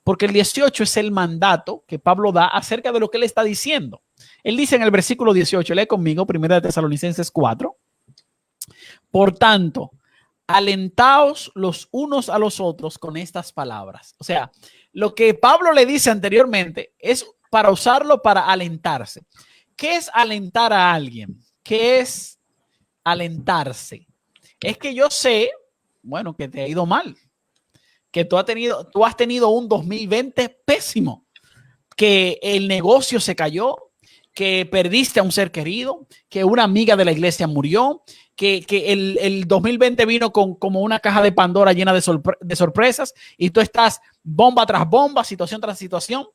Porque el 18 es el mandato que Pablo da acerca de lo que él está diciendo. Él dice en el versículo 18, lee conmigo, 1 Tesalonicenses 4. Por tanto, alentaos los unos a los otros con estas palabras. O sea, lo que Pablo le dice anteriormente es para usarlo para alentarse. ¿Qué es alentar a alguien? ¿Qué es alentarse? Es que yo sé, bueno, que te ha ido mal, que tú has tenido un 2020 pésimo, que el negocio se cayó, que perdiste a un ser querido, que una amiga de la iglesia murió, que el 2020 vino como una caja de Pandora llena de sorpresas y tú estás bomba tras bomba, situación tras situación.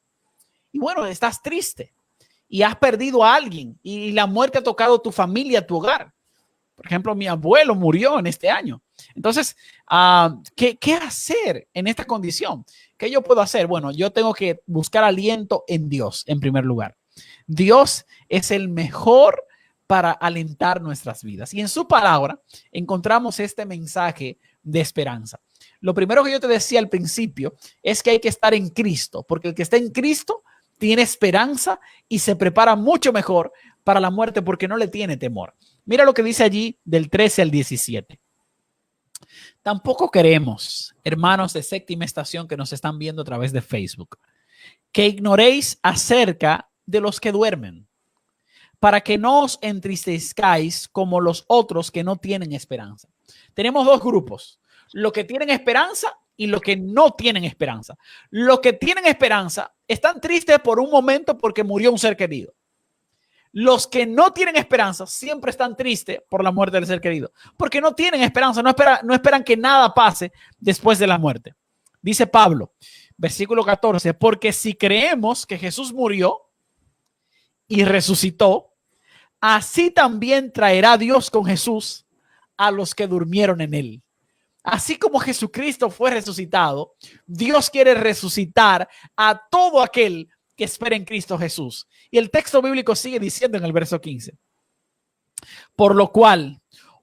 Y bueno, estás triste y has perdido a alguien y la muerte ha tocado tu familia, tu hogar. Por ejemplo, mi abuelo murió en este año. Entonces, ¿qué hacer en esta condición? ¿Qué yo puedo hacer? Bueno, yo tengo que buscar aliento en Dios en primer lugar. Dios es el mejor para alentar nuestras vidas. Y en su palabra encontramos este mensaje de esperanza. Lo primero que yo te decía al principio es que hay que estar en Cristo, porque el que está en Cristo tiene esperanza y se prepara mucho mejor para la muerte porque no le tiene temor. Mira lo que dice allí del 13 al 17. Tampoco queremos, hermanos de Séptima Estación que nos están viendo a través de Facebook, que ignoréis acerca de los que duermen, para que no os entristezcáis como los otros que no tienen esperanza. Tenemos dos grupos, los que tienen esperanza y los que no tienen esperanza. Los que tienen esperanza están tristes por un momento porque murió un ser querido. Los que no tienen esperanza siempre están tristes por la muerte del ser querido, porque no tienen esperanza, no esperan que nada pase después de la muerte. Dice Pablo, versículo 14, porque si creemos que Jesús murió y resucitó, así también traerá Dios con Jesús a los que durmieron en él. Así como Jesucristo fue resucitado, Dios quiere resucitar a todo aquel que espera en Cristo Jesús. Y el texto bíblico sigue diciendo en el verso 15, por lo cual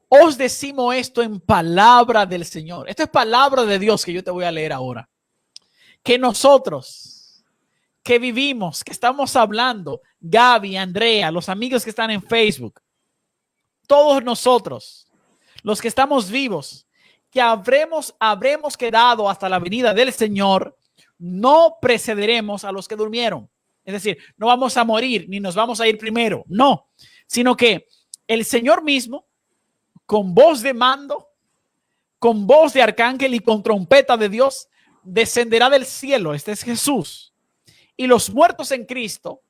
os decimos esto en palabra del Señor. Esto es palabra de Dios que yo te voy a leer ahora. Que nosotros que vivimos, que estamos hablando, Gaby, Andrea, los amigos que están en Facebook, todos nosotros, los que estamos vivos, que habremos quedado hasta la venida del Señor, no precederemos a los que durmieron. Es decir, no vamos a morir ni nos vamos a ir primero, no, sino que el Señor mismo, con voz de mando, con voz de arcángel y con trompeta de Dios, descenderá del cielo. Este es Jesús. Y los muertos en Cristo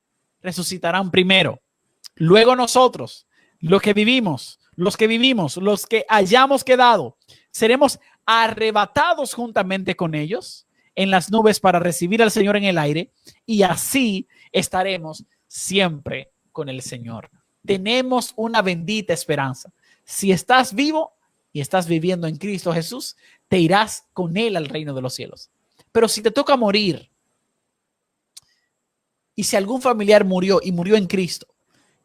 resucitarán primero. Luego nosotros, los que vivimos, los que hayamos quedado, seremos arrebatados juntamente con ellos en las nubes para recibir al Señor en el aire, y así estaremos siempre con el Señor. Tenemos una bendita esperanza. Si estás vivo y estás viviendo en Cristo Jesús, te irás con Él al reino de los cielos. Pero si te toca morir, y si algún familiar murió y murió en Cristo,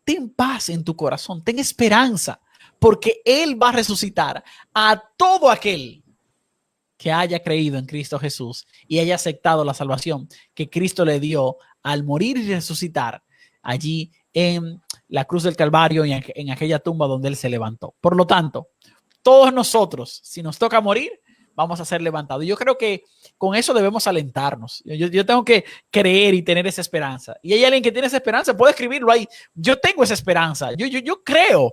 ten paz en tu corazón, ten esperanza, porque Él va a resucitar a todo aquel que haya creído en Cristo Jesús y haya aceptado la salvación que Cristo le dio al morir y resucitar allí en la cruz del Calvario y en aquella tumba donde Él se levantó. Por lo tanto, todos nosotros, si nos toca morir, vamos a ser levantados. Yo creo que con eso debemos alentarnos. Yo tengo que creer y tener esa esperanza. Y hay alguien que tiene esa esperanza, puede escribirlo ahí. Yo tengo esa esperanza. Yo creo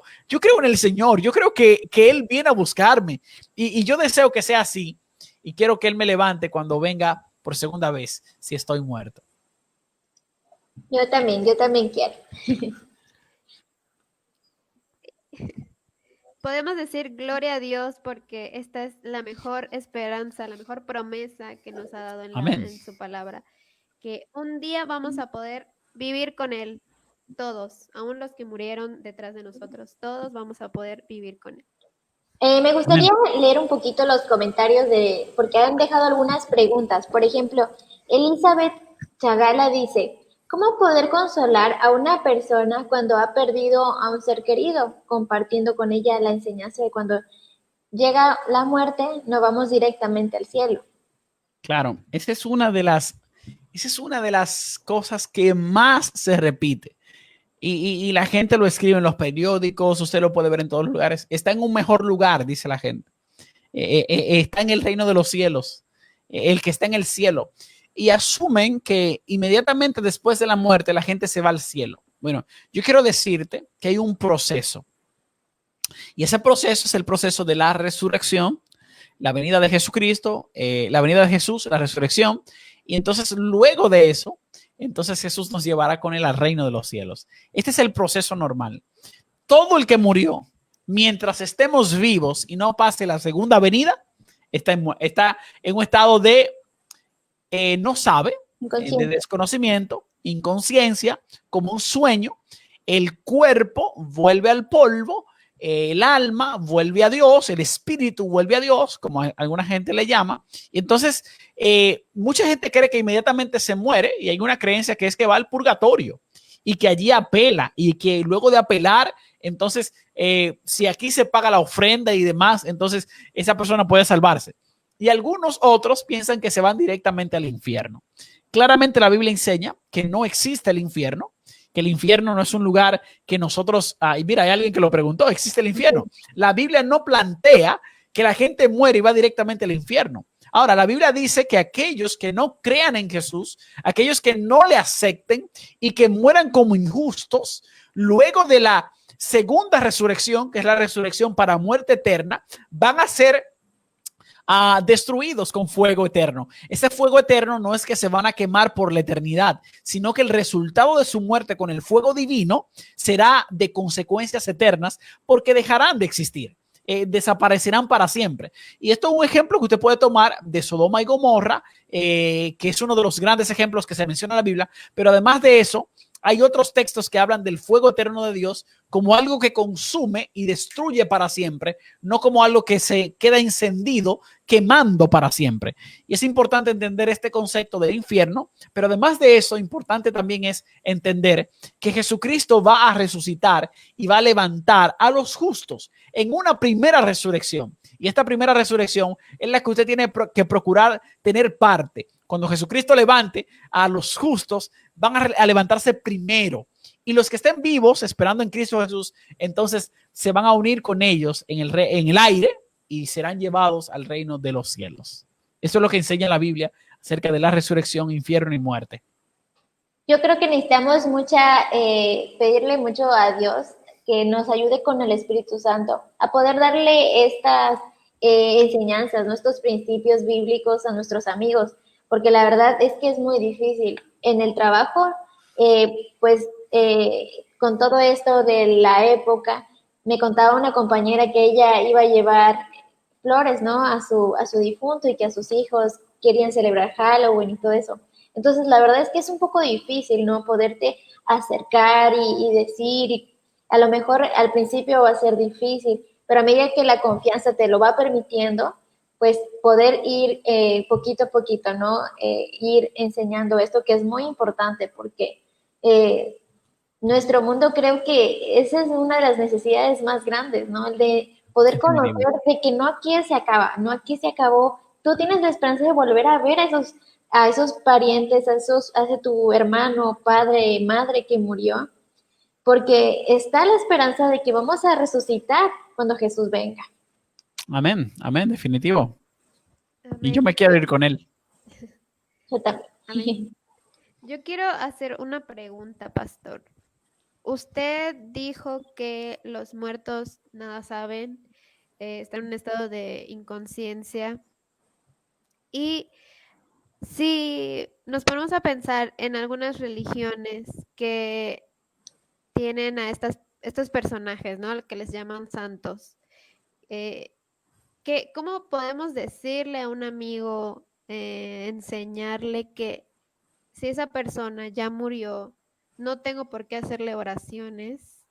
en el Señor. Yo creo que Él viene a buscarme. Y yo deseo que sea así. Y quiero que Él me levante cuando venga por segunda vez, si estoy muerto.
Yo también quiero.
Podemos decir gloria a Dios porque esta es la mejor esperanza, la mejor promesa que nos ha dado en su palabra, que un día vamos a poder vivir con Él, todos, aún los que murieron detrás de nosotros, todos vamos a poder vivir con Él.
Me gustaría leer un poquito los comentarios porque han dejado algunas preguntas. Por ejemplo, Elizabeth Chagala dice, ¿Cómo poder consolar a una persona cuando ha perdido a un ser querido, compartiendo con ella la enseñanza de cuando llega la muerte, no vamos directamente al cielo?
Claro, esa es una de las cosas que más se repite. Y la gente lo escribe en los periódicos, usted lo puede ver en todos los lugares. Está en un mejor lugar, dice la gente. Está en el reino de los cielos, el que está en el cielo. Y asumen que inmediatamente después de la muerte la gente se va al cielo. Bueno, yo quiero decirte que hay un proceso. Y ese proceso es el proceso de la resurrección, la venida de Jesucristo, la venida de Jesús, la resurrección. Y entonces luego de eso, entonces Jesús nos llevará con él al reino de los cielos. Este es el proceso normal. Todo el que murió, mientras estemos vivos y no pase la segunda venida, está en un estado de no sabe, de desconocimiento, inconsciencia, como un sueño. El cuerpo vuelve al polvo, el alma vuelve a Dios, el espíritu vuelve a Dios, como alguna gente le llama. Y entonces, mucha gente cree que inmediatamente se muere y hay una creencia que es que va al purgatorio y que allí apela y que luego de apelar, entonces, si aquí se paga la ofrenda y demás, entonces esa persona puede salvarse. Y algunos otros piensan que se van directamente al infierno. Claramente la Biblia enseña que no existe el infierno, que el infierno no es un lugar que nosotros, y mira, hay alguien que lo preguntó, ¿existe el infierno? La Biblia no plantea que la gente muere y va directamente al infierno. Ahora, la Biblia dice que aquellos que no crean en Jesús, aquellos que no le acepten y que mueran como injustos, luego de la segunda resurrección, que es la resurrección para muerte eterna, van a ser destruidos con fuego eterno. Ese fuego eterno no es que se van a quemar por la eternidad, sino que el resultado de su muerte con el fuego divino será de consecuencias eternas porque dejarán de existir. Desaparecerán para siempre. Y esto es un ejemplo que usted puede tomar de Sodoma y Gomorra, que es uno de los grandes ejemplos que se menciona en la Biblia, pero además de eso, hay otros textos que hablan del fuego eterno de Dios como algo que consume y destruye para siempre, no como algo que se queda encendido, quemando para siempre. Y es importante entender este concepto del infierno, pero además de eso, importante también es entender que Jesucristo va a resucitar y va a levantar a los justos en una primera resurrección. Y esta primera resurrección es la que usted tiene que procurar tener parte. Cuando Jesucristo levante a los justos, van a levantarse primero. Y los que estén vivos, esperando en Cristo Jesús, entonces se van a unir con ellos en el aire y serán llevados al reino de los cielos. Eso es lo que enseña la Biblia acerca de la resurrección, infierno y muerte.
Yo creo que necesitamos pedirle mucho a Dios que nos ayude con el Espíritu Santo a poder darle estas enseñanzas, nuestros principios bíblicos a nuestros amigos, porque la verdad es que es muy difícil. En el trabajo, con todo esto de la época, me contaba una compañera que ella iba a llevar flores, ¿no? A su difunto y que a sus hijos querían celebrar Halloween y todo eso. Entonces, la verdad es que es un poco difícil, ¿no? Poderte acercar y decir, y a lo mejor al principio va a ser difícil, pero a medida que la confianza te lo va permitiendo, pues poder ir poquito a poquito, ¿no? Ir enseñando esto que es muy importante porque nuestro mundo creo que esa es una de las necesidades más grandes, ¿no? El de poder conocer de que no aquí se acaba, no aquí se acabó. Tú tienes la esperanza de volver a ver a esos parientes, a tu hermano, padre, madre que murió, porque está la esperanza de que vamos a resucitar cuando Jesús venga.
Amén, amén, definitivo.
Amén.
Y yo me quiero ir con él.
Yo también.
Amén. Yo quiero hacer una pregunta, pastor. Usted dijo que los muertos nada saben, están en un estado de inconsciencia. Y si nos ponemos a pensar en algunas religiones que tienen a estos personajes, ¿no? Que les llaman santos, ¿cómo podemos decirle a un amigo, enseñarle que si esa persona ya murió, no tengo por qué hacerle oraciones,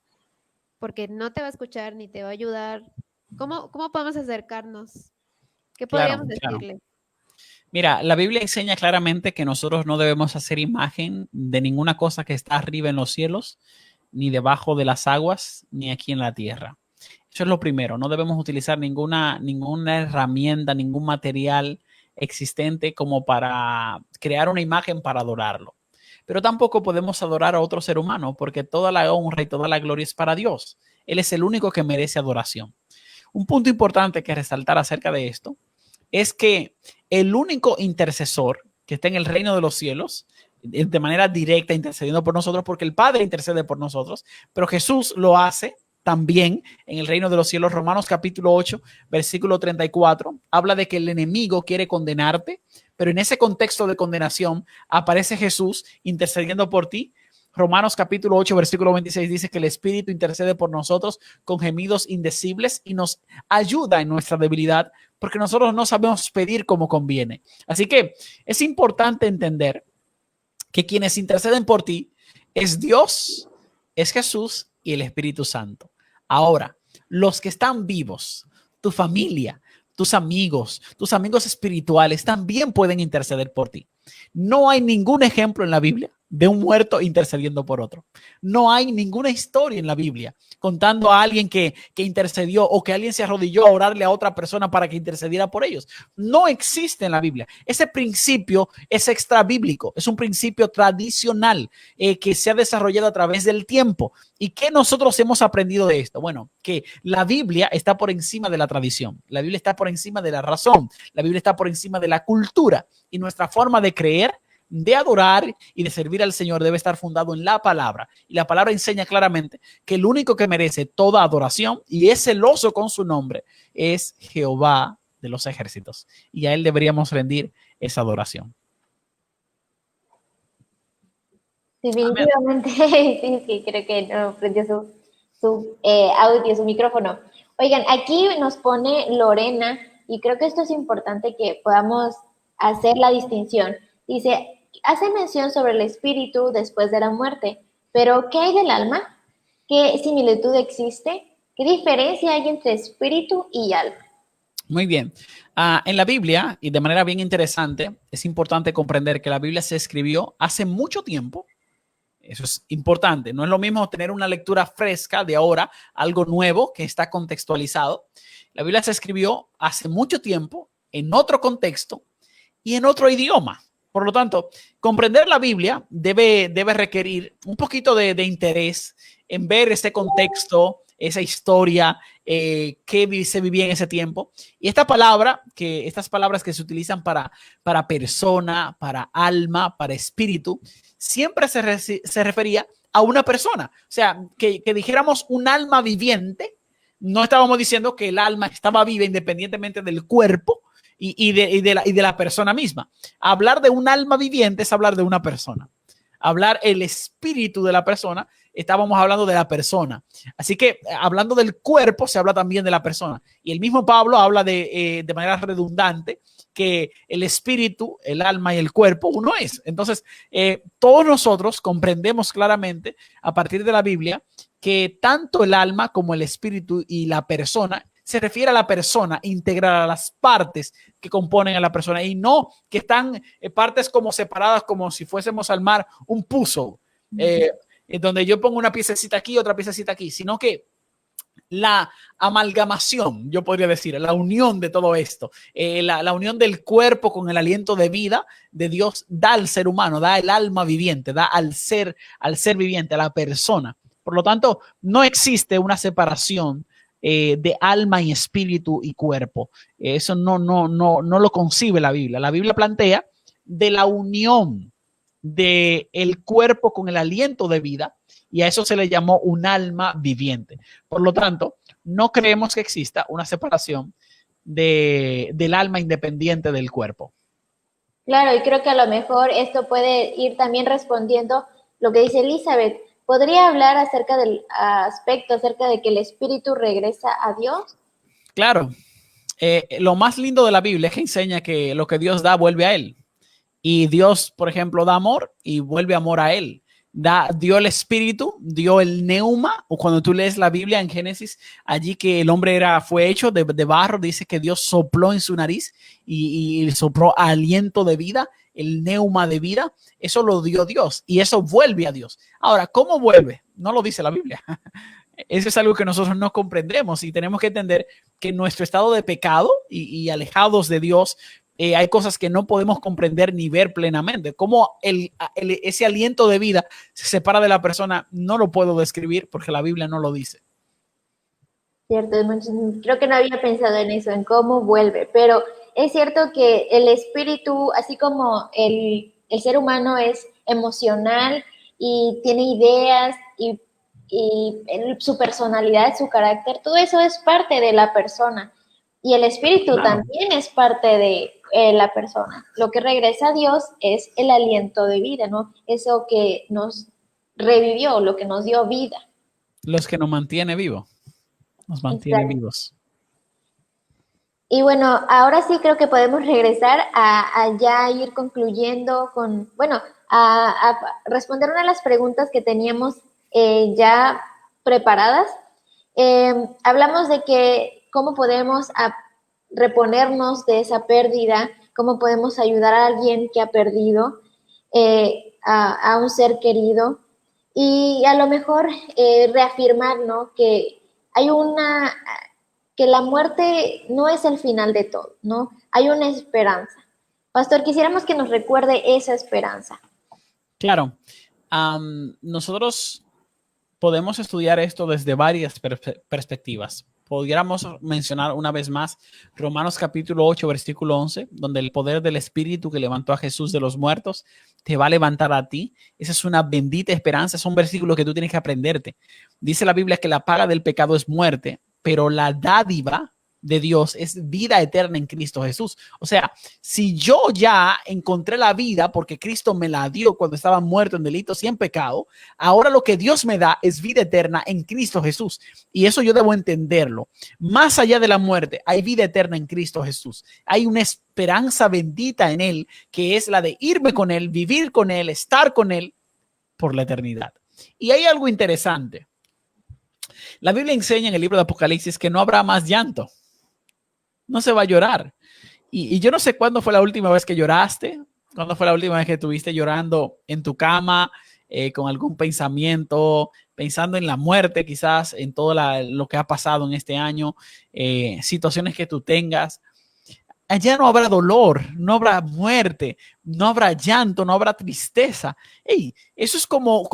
porque no te va a escuchar ni te va a ayudar? ¿Cómo podemos acercarnos? ¿Qué
Claro,
podríamos
claro.
decirle?
Mira, la Biblia enseña claramente que nosotros no debemos hacer imagen de ninguna cosa que está arriba en los cielos, ni debajo de las aguas, ni aquí en la tierra. Eso es lo primero. No debemos utilizar ninguna herramienta, ningún material existente como para crear una imagen para adorarlo. Pero tampoco podemos adorar a otro ser humano porque toda la honra y toda la gloria es para Dios. Él es el único que merece adoración. Un punto importante que resaltar acerca de esto es que el único intercesor que está en el reino de los cielos, de manera directa intercediendo por nosotros, porque el Padre intercede por nosotros, pero Jesús lo hace también en el reino de los cielos. Romanos capítulo 8, versículo 34, habla de que el enemigo quiere condenarte, pero en ese contexto de condenación aparece Jesús intercediendo por ti. Romanos capítulo 8, versículo 26 dice que el Espíritu intercede por nosotros con gemidos indecibles y nos ayuda en nuestra debilidad porque nosotros no sabemos pedir como conviene. Así que es importante entender que quienes interceden por ti es Dios, es Jesús y el Espíritu Santo. Ahora, los que están vivos, tu familia, tus amigos espirituales también pueden interceder por ti. No hay ningún ejemplo en la Biblia de un muerto intercediendo por otro. No hay ninguna historia en la Biblia contando a alguien que intercedió o que alguien se arrodilló a orarle a otra persona para que intercediera por ellos. No existe en la Biblia. Ese principio es extra bíblico, es un principio tradicional que se ha desarrollado a través del tiempo. ¿Y qué nosotros hemos aprendido de esto? Bueno, que la Biblia está por encima de la tradición, la Biblia está por encima de la razón, la Biblia está por encima de la cultura y nuestra forma de creer, de adorar y de servir al Señor debe estar fundado en la palabra. Y la palabra enseña claramente que el único que merece toda adoración y es celoso con su nombre es Jehová de los ejércitos. Y a él deberíamos rendir esa adoración.
Definitivamente, sí, creo que no prendió su audio, su micrófono. Oigan, aquí nos pone Lorena, y creo que esto es importante que podamos hacer la distinción. Dice, hace mención sobre el espíritu después de la muerte, pero ¿qué hay del alma? ¿Qué similitud existe? ¿Qué diferencia hay entre espíritu y alma?
Muy bien. En la Biblia, y de manera bien interesante, es importante comprender que la Biblia se escribió hace mucho tiempo. Eso es importante. No es lo mismo tener una lectura fresca de ahora, algo nuevo que está contextualizado. La Biblia se escribió hace mucho tiempo, en otro contexto y en otro idioma. Por lo tanto, comprender la Biblia debe requerir un poquito de interés en ver ese contexto, esa historia que se vivía en ese tiempo. Y estas palabras que se utilizan para persona, para alma, para espíritu, siempre se refería a una persona. O sea, que dijéramos un alma viviente, no estábamos diciendo que el alma estaba viva independientemente del cuerpo y de la persona misma. Hablar de un alma viviente es hablar de una persona. Hablar el espíritu de la persona, estábamos hablando de la persona. Así que hablando del cuerpo, se habla también de la persona. Y el mismo Pablo habla de manera redundante que el espíritu, el alma y el cuerpo uno es. Entonces, todos nosotros comprendemos claramente a partir de la Biblia que tanto el alma como el espíritu y la persona se refiere a la persona integral, a las partes que componen a la persona y no que están partes como separadas como si fuésemos a armar un puzzle, donde yo pongo una piececita aquí, otra piececita aquí, sino que la amalgamación, yo podría decir, la unión de todo esto, la unión del cuerpo con el aliento de vida de Dios da al ser humano, da al alma viviente, da al ser viviente, a la persona. Por lo tanto, no existe una separación de alma y espíritu y cuerpo. Eso no lo concibe la Biblia. La Biblia plantea de la unión del cuerpo con el aliento de vida y a eso se le llamó un alma viviente. Por lo tanto, no creemos que exista una separación del alma independiente del cuerpo.
Claro, y creo que a lo mejor esto puede ir también respondiendo lo que dice Elizabeth. ¿Podría hablar acerca del aspecto, acerca de que el espíritu regresa a Dios?
Claro. Lo más lindo de la Biblia es que enseña que lo que Dios da vuelve a Él. Y Dios, por ejemplo, da amor y vuelve amor a Él. dio el espíritu, dio el neuma, o cuando tú lees la Biblia en Génesis, allí que el hombre fue hecho de barro, dice que Dios sopló en su nariz y sopló aliento de vida, el neuma de vida, eso lo dio Dios y eso vuelve a Dios. Ahora, ¿cómo vuelve? No lo dice la Biblia. Eso es algo que nosotros no comprendemos y tenemos que entender que en nuestro estado de pecado y alejados de Dios, hay cosas que no podemos comprender ni ver plenamente. Cómo ese aliento de vida se separa de la persona, no lo puedo describir porque la Biblia no lo dice.
Cierto, creo que no había pensado en eso, en cómo vuelve, pero es cierto que el espíritu, así como el ser humano es emocional y tiene ideas su personalidad, su carácter, todo eso es parte de la persona. Y el espíritu también es parte de la persona. Lo que regresa a Dios es el aliento de vida, ¿no? Eso que nos revivió, lo que nos dio vida.
Los que nos mantiene vivos. Nos mantiene vivos.
Y bueno, ahora sí creo que podemos regresar a ya ir concluyendo con, bueno, a responder una de las preguntas que teníamos ya preparadas. Hablamos de que cómo podemos reponernos de esa pérdida, cómo podemos ayudar a alguien que ha perdido a un ser querido y a lo mejor reafirmar, ¿no? Que hay que la muerte no es el final de todo, ¿no? Hay una esperanza. Pastor, quisiéramos que nos recuerde esa esperanza.
Claro. Nosotros podemos estudiar esto desde varias perspectivas. Pudiéramos mencionar una vez más Romanos capítulo 8, versículo 11, donde el poder del Espíritu que levantó a Jesús de los muertos te va a levantar a ti. Esa es una bendita esperanza. Es un versículo que tú tienes que aprenderte. Dice la Biblia que la paga del pecado es muerte, pero la dádiva de Dios es vida eterna en Cristo Jesús. O sea, si yo ya encontré la vida porque Cristo me la dio cuando estaba muerto en delitos y en pecado, ahora lo que Dios me da es vida eterna en Cristo Jesús. Y eso yo debo entenderlo. Más allá de la muerte, hay vida eterna en Cristo Jesús. Hay una esperanza bendita en Él, que es la de irme con Él, vivir con Él, estar con Él por la eternidad. Y hay algo interesante. La Biblia enseña en el libro de Apocalipsis que no habrá más llanto. No se va a llorar. Y yo no sé cuándo fue la última vez que lloraste, cuándo fue la última vez que estuviste llorando en tu cama, con algún pensamiento, pensando en la muerte, quizás en todo lo que ha pasado en este año, situaciones que tú tengas. Allá no habrá dolor, no habrá muerte, no habrá llanto, no habrá tristeza. Hey, eso es como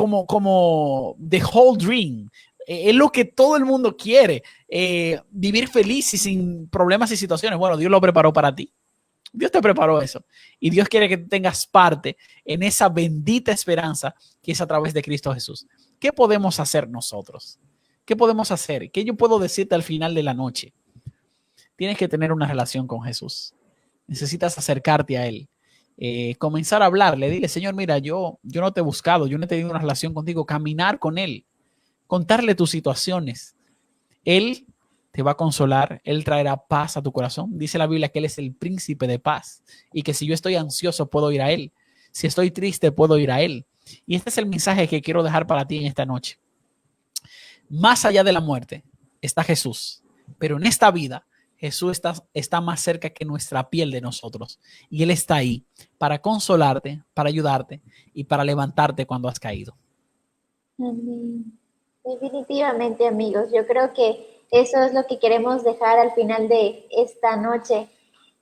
the whole dream. Es lo que todo el mundo quiere, vivir feliz y sin problemas y situaciones. Bueno, Dios lo preparó para ti. Dios te preparó eso. Y Dios quiere que tengas parte en esa bendita esperanza que es a través de Cristo Jesús. ¿Qué podemos hacer nosotros? ¿Qué podemos hacer? ¿Qué yo puedo decirte al final de la noche? Tienes que tener una relación con Jesús. Necesitas acercarte a Él. Comenzar a hablarle. Dile, Señor, mira, yo no te he buscado, yo no he tenido una relación contigo. Caminar con Él. Contarle tus situaciones. Él te va a consolar, Él traerá paz a tu corazón. Dice la Biblia que Él es el príncipe de paz y que si yo estoy ansioso puedo ir a Él. Si estoy triste puedo ir a Él. Y este es el mensaje que quiero dejar para ti en esta noche. Más allá de la muerte está Jesús, pero en esta vida Jesús está más cerca que nuestra piel de nosotros. Y Él está ahí para consolarte, para ayudarte y para levantarte cuando has caído.
Amén. Definitivamente, amigos, yo creo que eso es lo que queremos dejar al final de esta noche,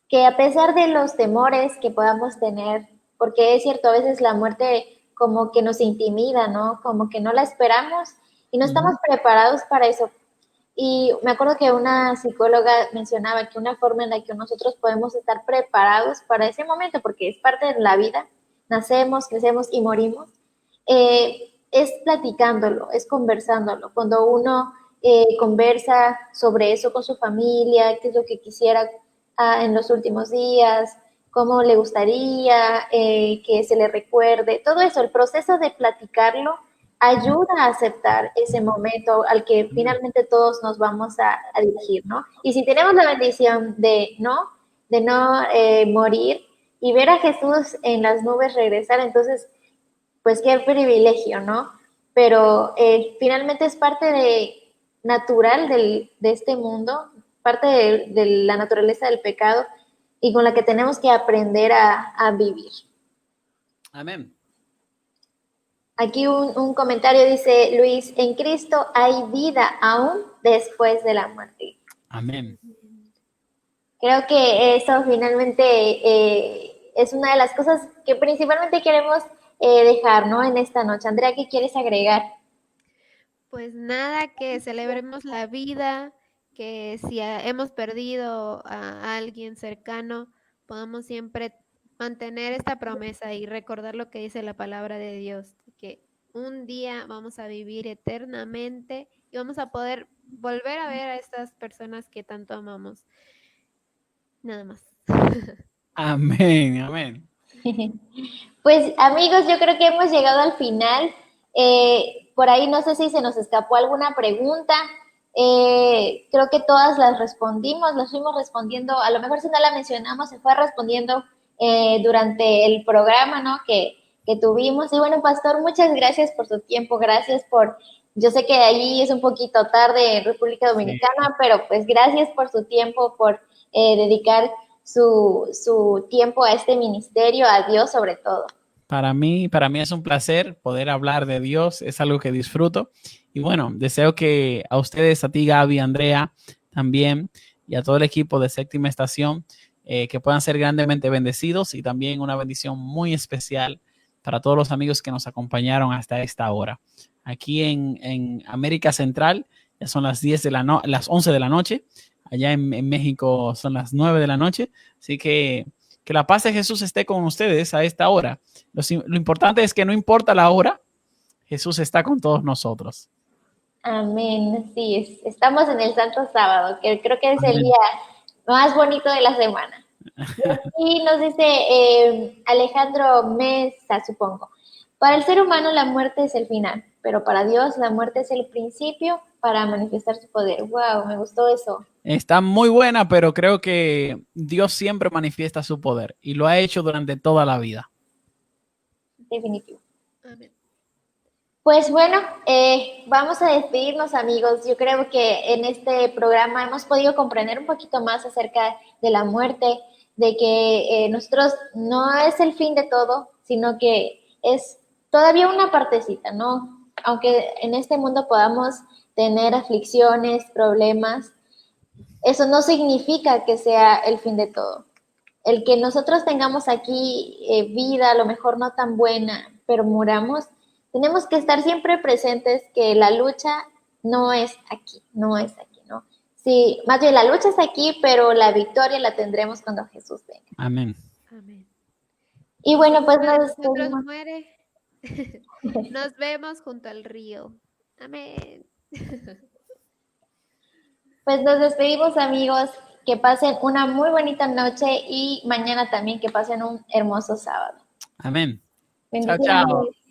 que a pesar de los temores que podamos tener, porque es cierto, a veces la muerte como que nos intimida, ¿no? Como que no la esperamos y no estamos preparados para eso. Y me acuerdo que una psicóloga mencionaba que una forma en la que nosotros podemos estar preparados para ese momento, porque es parte de la vida, nacemos, crecemos y morimos, es platicándolo, es conversándolo. Cuando uno conversa sobre eso con su familia, qué es lo que quisiera en los últimos días, cómo le gustaría que se le recuerde, todo eso, el proceso de platicarlo ayuda a aceptar ese momento al que finalmente todos nos vamos a dirigir, ¿no? Y si tenemos la bendición de no morir y ver a Jesús en las nubes regresar, entonces pues qué privilegio, ¿no? Pero finalmente es parte natural de este mundo, parte de la naturaleza del pecado y con la que tenemos que aprender a vivir.
Amén.
Aquí un comentario dice, Luis, en Cristo hay vida aún después de la muerte.
Amén.
Creo que eso finalmente es una de las cosas que principalmente queremos dejar, ¿no? En esta noche. Andrea, ¿qué quieres agregar?
Pues nada, que celebremos la vida, que si hemos perdido a alguien cercano, podamos siempre mantener esta promesa y recordar lo que dice la palabra de Dios, que un día vamos a vivir eternamente y vamos a poder volver a ver a estas personas que tanto amamos. Nada más.
Amén. Amén.
Pues amigos, yo creo que hemos llegado al final. Por ahí no sé si se nos escapó alguna pregunta. Creo que todas las respondimos, las fuimos respondiendo. A lo mejor si no la mencionamos, se fue respondiendo durante el programa, ¿no? Que tuvimos. Y bueno, Pastor, muchas gracias por su tiempo. Gracias por, yo sé que allí es un poquito tarde en República Dominicana,
Sí.
pero pues gracias por su tiempo, por dedicar su tiempo a este ministerio, a Dios sobre todo.
Para mí es un placer poder hablar de Dios, es algo que disfruto. Y bueno, deseo que a ustedes, a ti, Gaby, Andrea, también, y a todo el equipo de Séptima Estación, que puedan ser grandemente bendecidos y también una bendición muy especial para todos los amigos que nos acompañaron hasta esta hora. Aquí en América Central ya son las 10 de las 11 de la noche, allá en México son las 9 de la noche, así que la paz de Jesús esté con ustedes a esta hora. Lo importante es que no importa la hora, Jesús está con todos nosotros.
Amén, sí, estamos en el Santo Sábado, que creo que es el
Amén.
día más bonito de la semana. Y nos dice Alejandro Mesa, supongo. Para el ser humano la muerte es el final, pero para Dios la muerte es el principio para manifestar su poder. Wow, me gustó eso.
Está muy buena, pero creo que Dios siempre manifiesta su poder y lo ha hecho durante toda la vida.
Definitivo.
Amén.
Pues bueno, vamos a despedirnos amigos. Yo creo que en este programa hemos podido comprender un poquito más acerca de la muerte, de que nosotros no es el fin de todo, sino que es todavía una partecita, ¿no? Aunque en este mundo podamos tener aflicciones, problemas, eso no significa que sea el fin de todo. El que nosotros tengamos aquí vida, a lo mejor no tan buena, pero muramos, tenemos que estar siempre presentes que la lucha no es aquí, no es aquí, ¿no? Sí, más bien la lucha es aquí, pero la victoria la tendremos cuando Jesús venga.
Amén.
Amén.
Y bueno, pues
Uno de
nos
nosotros
despedimos.
muere. Nos vemos junto al río. Amén.
Pues nos despedimos amigos, que pasen una muy bonita noche y mañana también que pasen un hermoso sábado.
Amén. Chao, chao.
Bendiciones.